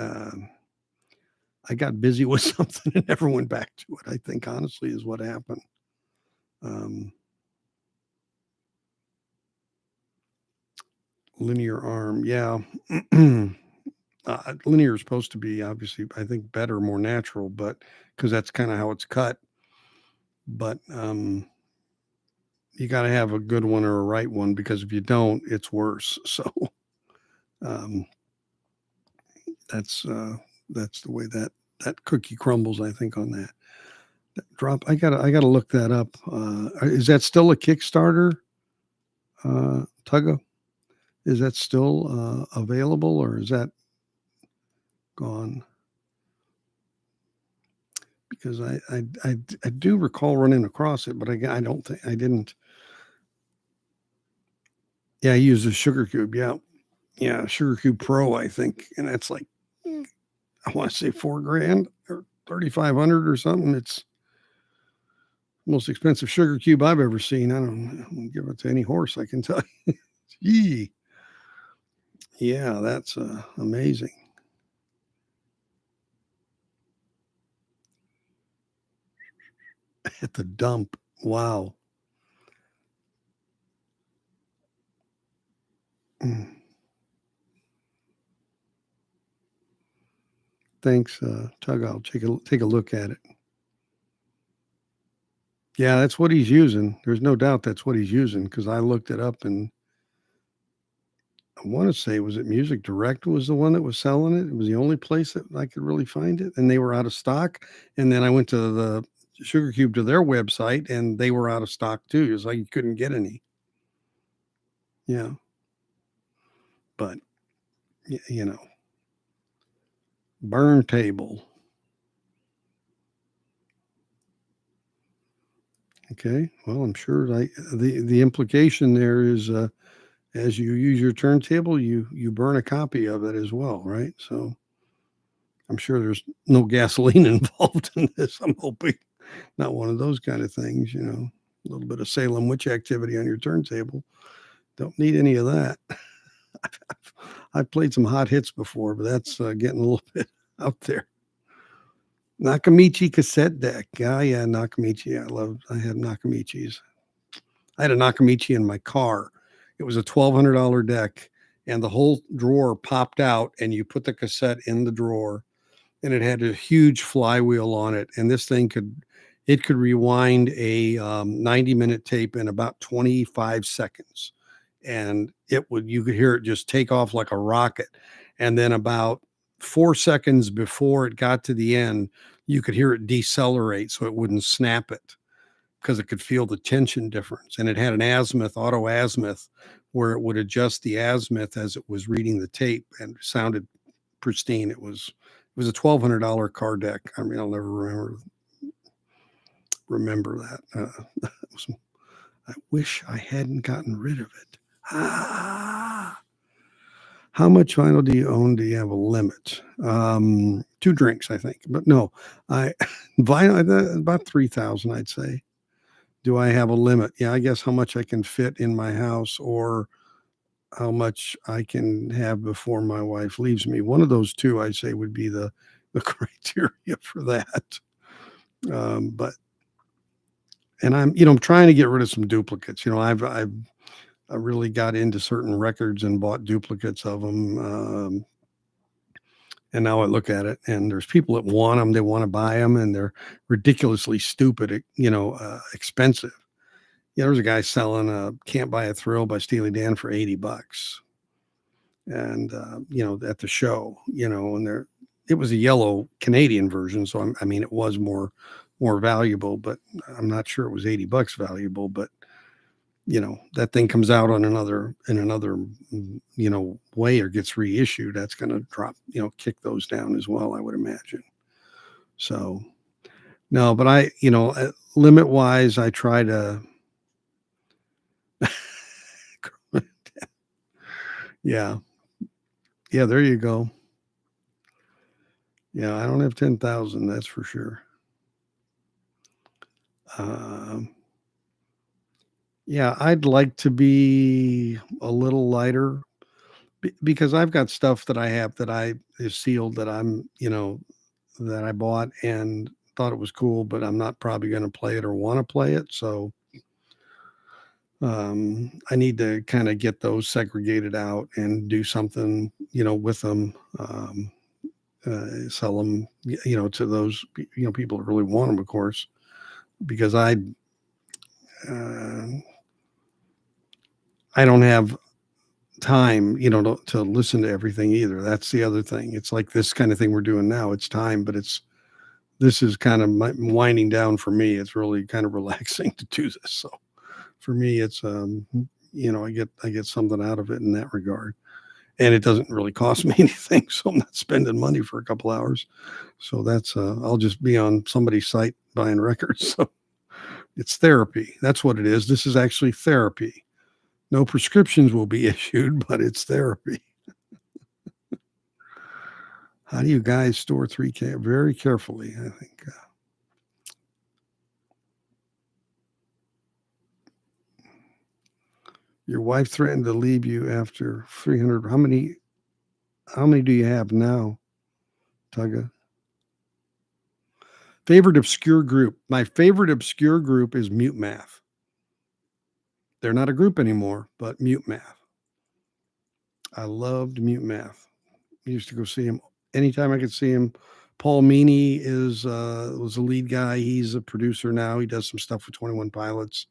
got busy with something and never went back to it. I think honestly is what happened. Um, Linear arm, yeah. Linear is supposed to be obviously, I think, better, more natural, but because that's kind of how it's cut. But you got to have a good one or a right one because if you don't, it's worse. So um, that's the way that that cookie crumbles, I think, on that. Drop. I gotta look that up. Is that still a Kickstarter, Tuggo? Is that still available, or is that gone? Because I do recall running across it, but I don't think I didn't. Yeah, I use a Sugar Cube. Yeah, Sugar Cube Pro, I think, and that's like I want to say $4,000 or 3,500 or something. It's the most expensive Sugar Cube I've ever seen. I don't give it to any horse, I can tell you. Yee. Yeah, that's amazing. At the dump. Wow. Mm. Thanks, Tug. I'll take a look at it. Yeah, that's what he's using. There's no doubt that's what he's using because I looked it up and I want to say was it Music Direct was the one that was selling it. It was the only place that I could really find it, and they were out of stock. And then I went to the Sugar Cube to their website, and they were out of stock too. It was like you couldn't get any. Yeah, but you know, burn table. Okay, well, I'm sure the implication there is as you use your turntable, you burn a copy of it as well, right? So I'm sure there's no gasoline involved in this. I'm hoping not one of those kind of things, a little bit of Salem witch activity on your turntable. Don't need any of that. I've played some hot hits before, but that's getting a little bit out there. Nakamichi cassette deck. Yeah, Nakamichi. I had Nakamichis. I had a Nakamichi in my car. It was a $1,200 deck, and the whole drawer popped out, and you put the cassette in the drawer, and it had a huge flywheel on it, and this thing could rewind a 90-minute tape in about 25 seconds, and you could hear it just take off like a rocket, and then about 4 seconds before it got to the end, you could hear it decelerate so it wouldn't snap it because it could feel the tension difference. And it had an azimuth, auto azimuth, where it would adjust the azimuth as it was reading the tape and sounded pristine. It was a $1,200 car deck. I mean, I'll never remember that. I wish I hadn't gotten rid of it. How much vinyl do you own? Do you have a limit? 2 drinks, I think. But no, I vinyl about 3,000, I'd say. Do I have a limit? Yeah, I guess how much I can fit in my house or how much I can have before my wife leaves me. One of those two, I'd say, would be the criteria for that. But and I'm trying to get rid of some duplicates. I really got into certain records and bought duplicates of them. And now I look at it, and there's people that want them. They want to buy them, and they're ridiculously stupid, expensive. Yeah, there was a guy selling "Can't Buy a Thrill" by Steely Dan for $80, and at the show, and it was a yellow Canadian version, so I mean, it was more valuable, but I'm not sure it was $80 valuable. But that thing comes out on another way or gets reissued, that's going to drop, kick those down as well, I would imagine. So no, but I, limit wise, I try to. Yeah. Yeah, there you go. Yeah, I don't have 10,000, that's for sure. Um, yeah, I'd like to be a little lighter because I've got stuff that I have that is sealed that that I bought and thought it was cool, but I'm not probably going to play it or want to play it. So I need to kind of get those segregated out and do something, with them. Sell them, to those, people that really want them, of course, because uh, I don't have time, to listen to everything either. That's the other thing. It's like this kind of thing we're doing now. It's time, but it's this is kind of winding down for me. It's really kind of relaxing to do this. So for me, it's I get something out of it in that regard, and it doesn't really cost me anything, so I'm not spending money for a couple hours. So that's I'll just be on somebody's site buying records. So it's therapy. That's what it is. This is actually therapy. No prescriptions will be issued, but it's therapy. How do you guys store 3K? Very carefully, I think. Your wife threatened to leave you after 300. How many do you have now, Tugga? Favorite obscure group. My favorite obscure group is Mute Math. They're not a group anymore, but Mute Math. I loved Mute Math. I used to go see him anytime I could see him. Paul Meany was the lead guy. He's a producer now. He does some stuff with 21 Pilots.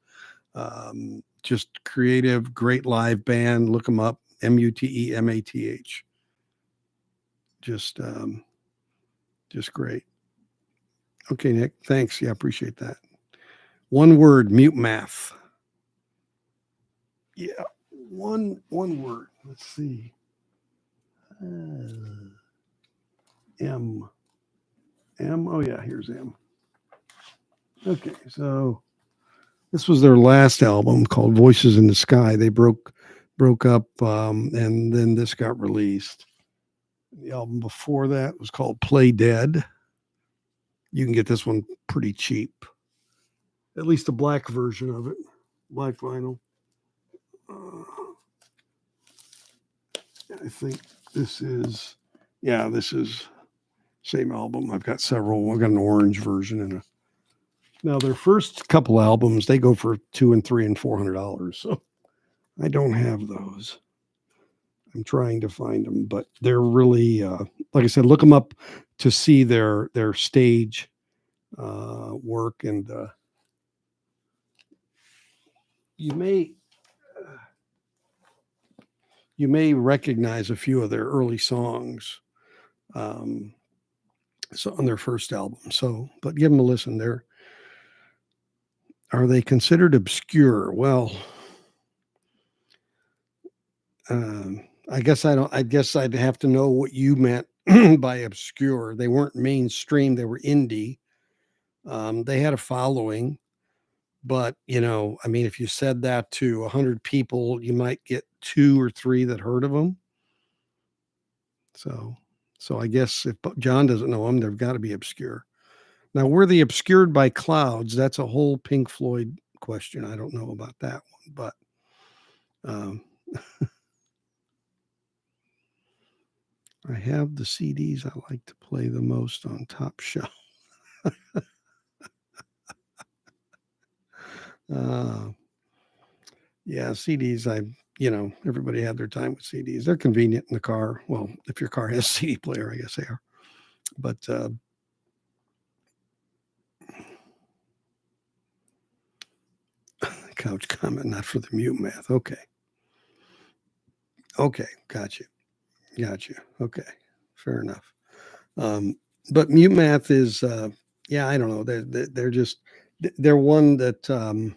Just creative, great live band. Look him up. MUTEMATH. Just great. Okay, Nick. Thanks. Yeah, appreciate that. One word, Mute Math. Yeah, one word. Let's see. M. Oh yeah, here's M. Okay, so this was their last album called Voices in the Sky. They broke up, and then this got released. The album before that was called Play Dead. You can get this one pretty cheap. At least the black version of it, black vinyl. I think this is same album. I've got several. I've got an orange version and now their first couple albums, they go for $200 and $300 and $400. So I don't have those. I'm trying to find them, but they're really, like I said, look them up to see their stage work, and you may recognize a few of their early songs. So on their first album. So, but give them a listen. Are they considered obscure? Well, I guess I'd have to know what you meant by obscure. They weren't mainstream. They were indie. They had a following, but I mean, if you said that to 100 people, you might get 2 or 3 that heard of them. So I guess if John doesn't know them, they've got to be obscure. Now, were they obscured by clouds? That's a whole Pink Floyd question. I don't know about that one, but I have the CDs I like to play the most on Top Shelf. Yeah, CDs. Everybody had their time with CDs. They're convenient in the car. Well, if your car has a CD player, I guess they are. But couch comment, not for the Mute Math. Okay, gotcha. Okay, fair enough. But Mute Math is, I don't know. They're one that I'm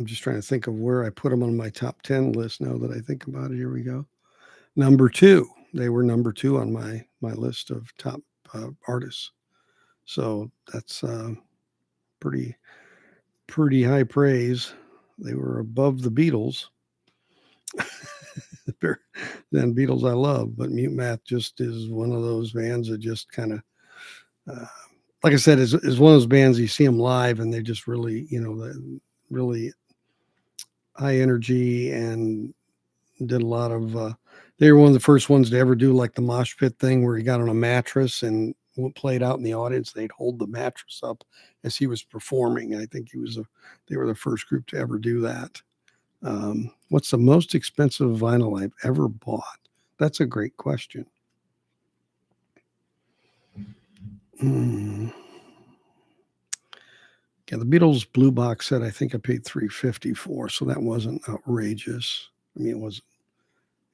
just trying to think of where I put them on my top 10 list now that I think about it. Here we go. Number 2. They were number 2 on my list of top artists. So that's pretty high praise. They were above the Beatles. Then Beatles I love, but Mute Math just is one of those bands that just kind of, like I said, is one of those bands you see them live and they just really, really high energy, and did a lot of. They were one of the first ones to ever do like the mosh pit thing where he got on a mattress and played out in the audience. They'd hold the mattress up as he was performing. I think they were the first group to ever do that. What's the most expensive vinyl I've ever bought? That's a great question. Yeah, the Beatles Blue Box set, I think I paid $350 for, so that wasn't outrageous. I mean,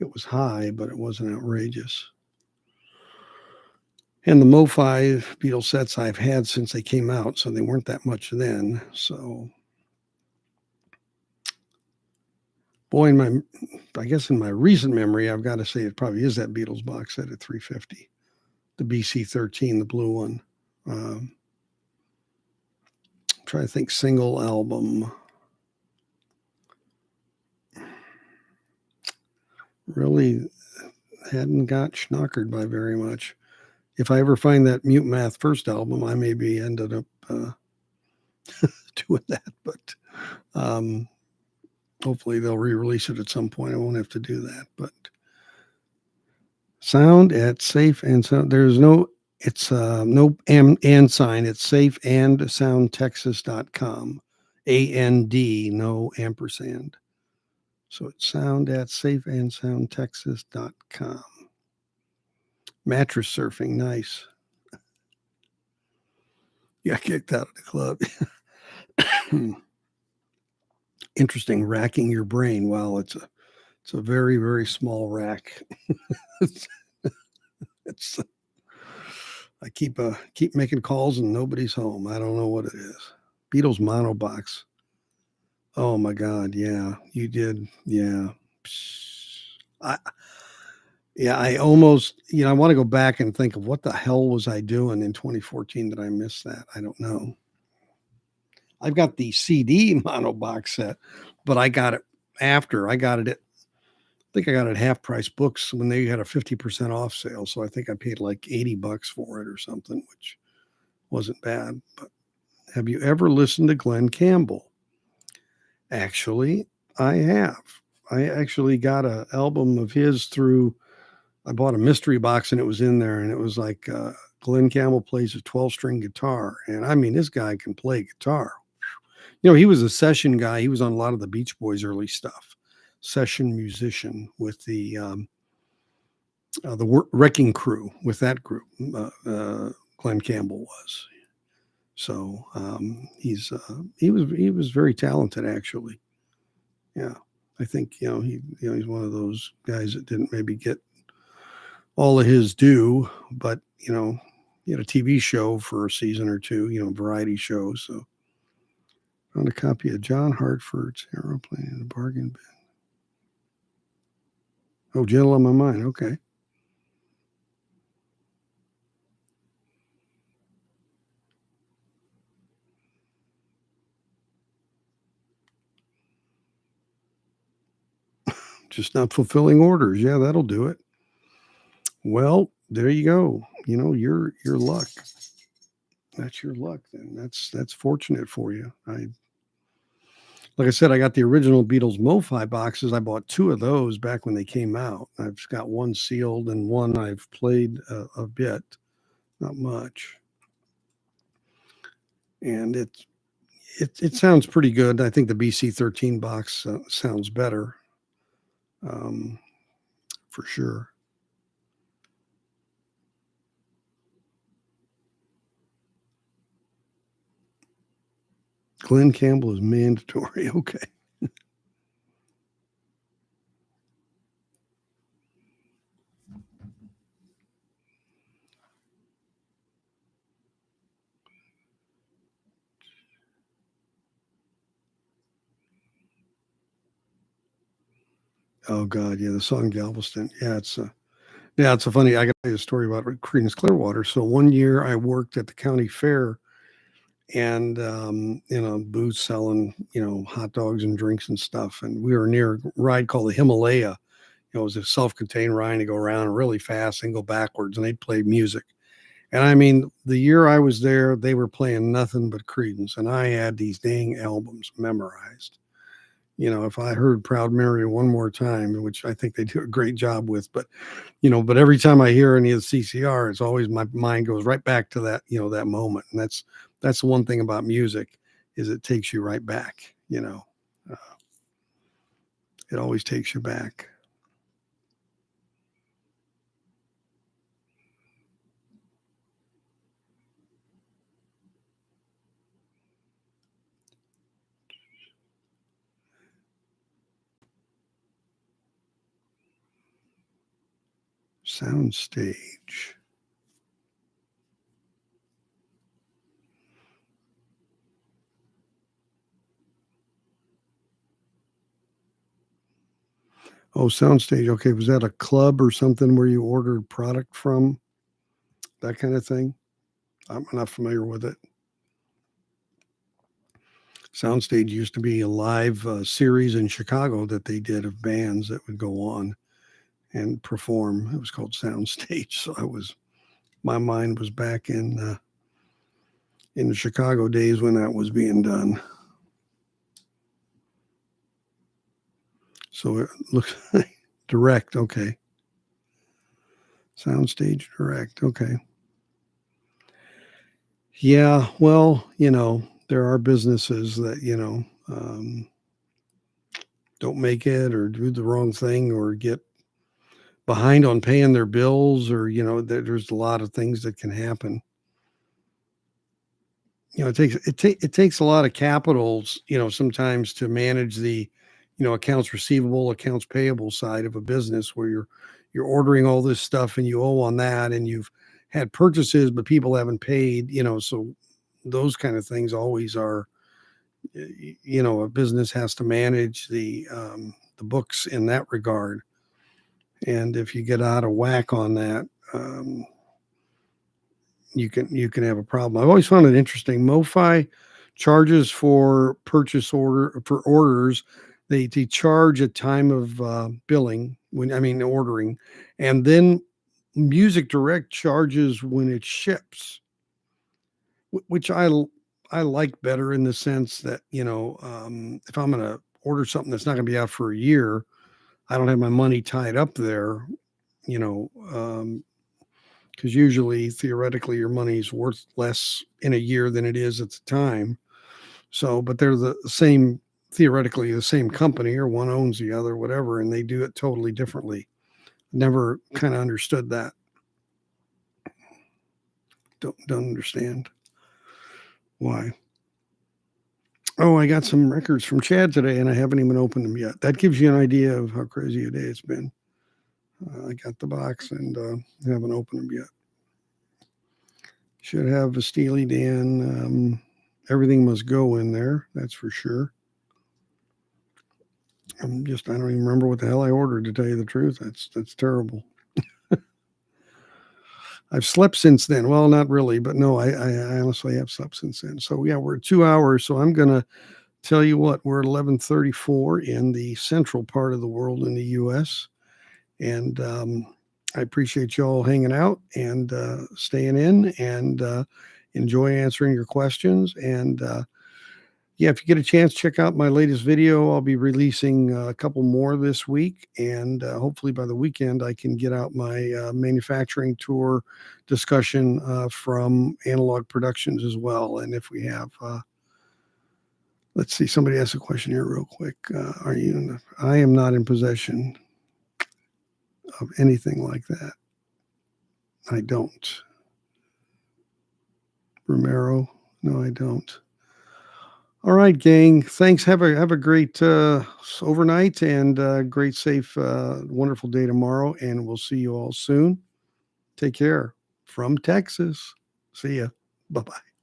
it was high, but it wasn't outrageous. And the Mofi Beatles sets I've had since they came out, so they weren't that much then. So, boy, I guess in my recent memory, I've got to say it probably is that Beatles box set at 350, the BC13, the blue one. Try to think single album. Really hadn't got schnockered by very much. If I ever find that Mute Math first album, I maybe ended up doing that, but hopefully they'll re-release it at some point. I won't have to do that. But sound at safe and sound. There's no. It's no and sign. It's safe and soundtexas.com. AND, no ampersand. So it's sound at safeandsoundtexas.com. Mattress surfing, nice. Got kicked out of the club. Interesting, racking your brain. Wow, it's a very, very small rack. it's I keep making calls and nobody's home. I don't know what it is. Beatles mono box. Oh my God, yeah, you did. Yeah. I I almost, I want to go back and think of what the hell was I doing in 2014 that I missed that. I don't know. I've got the CD mono box set, but I got it after. I got it at, I think I got it at Half Price Books when they had a 50% off sale. So I think I paid like $80 for it or something, which wasn't bad. But have you ever listened to Glenn Campbell? Actually, I have. I actually got an album of his through, I bought a mystery box and it was in there and it was like Glenn Campbell plays a 12-string guitar. And I mean, this guy can play guitar. He was a session guy. He was on a lot of the Beach Boys early stuff. Session musician with the Wrecking Crew, with that group. Glenn Campbell was. So he was very talented actually. Yeah, I think he's one of those guys that didn't maybe get all of his due, but he had a TV show for a season or two, variety show. So found a copy of John Hartford's Aeroplane in a Bargain Bin. Oh, Gentle on My Mind. Okay. Just not fulfilling orders. Yeah, that'll do it. Well, there you go. Your luck. That's your luck then. That's fortunate for you. Like I said, I got the original Beatles Mofi boxes. I bought two of those back when they came out. I've got one sealed and one I've played a bit, not much. And it sounds pretty good. I think the BC13 box sounds better, for sure. Glenn Campbell is mandatory. Okay. Oh God, yeah, the song Galveston. It's a funny. I got to tell you a story about Creedence Clearwater. So one year I worked at the county fair and booths selling hot dogs and drinks and stuff. And we were near a ride called the Himalaya. It was a self-contained ride to go around really fast and go backwards, and they'd play music. And I mean, the year I was there, they were playing nothing but Creedence, and I had these dang albums memorized. If I heard Proud Mary one more time, which I think they do a great job with, but every time I hear any of the CCR, it's always my mind goes right back to that, that moment. And that's the one thing about music is it takes you right back, uh, it always takes you back. Soundstage. Oh, Soundstage. Okay, was that a club or something where you ordered product from? That kind of thing? I'm not familiar with it. Soundstage used to be a live series in Chicago that they did of bands that would go on and perform. It was called Soundstage. So my mind was back in the Chicago days when that was being done. So it looks like direct. Okay. Soundstage direct. Okay. Yeah. Well, there are businesses that, don't make it or do the wrong thing or get behind on paying their bills or, there's a lot of things that can happen. It takes a lot of capitals, sometimes to manage the, accounts receivable, accounts payable side of a business where you're ordering all this stuff and you owe on that and you've had purchases but people haven't paid, so those kind of things always are, a business has to manage the books in that regard. And if you get out of whack on that, you can have a problem. I've always found it interesting. Mofi charges for orders. They charge at time of billing ordering, and then Music Direct charges when it ships, which I like better in the sense that if I'm going to order something that's not going to be out for a year, I don't have my money tied up there. You know, because usually theoretically your money's worth less in a year than it is at the time. So, but they're the same, theoretically the same company, or one owns the other, whatever, and they do it totally differently. Never kind of understood that. Don't understand why. Oh, I got some records from Chad today and I haven't even opened them yet. That gives you an idea of how crazy a day it's been. I got the box and haven't opened them yet. Should have a Steely Dan. Everything Must Go in there. That's for sure. I don't even remember what the hell I ordered, to tell you the truth. That's terrible. I've slept since then. Well, not really, but no, I honestly have slept since then. So yeah, we're at 2 hours. So I'm gonna tell you what, we're at 11:34 in the central part of the world in the U.S. And I appreciate you all hanging out and staying in and enjoy answering your questions. And yeah, if you get a chance, check out my latest video. I'll be releasing a couple more this week. And hopefully by the weekend, I can get out my manufacturing tour discussion from Analog Productions as well. And if we have, let's see, somebody asked a question here real quick. I am not in possession of anything like that. I don't. Romero, no, I don't. All right, gang. Thanks. Have a great overnight and great, safe, wonderful day tomorrow. And we'll see you all soon. Take care from Texas. See ya. Bye bye.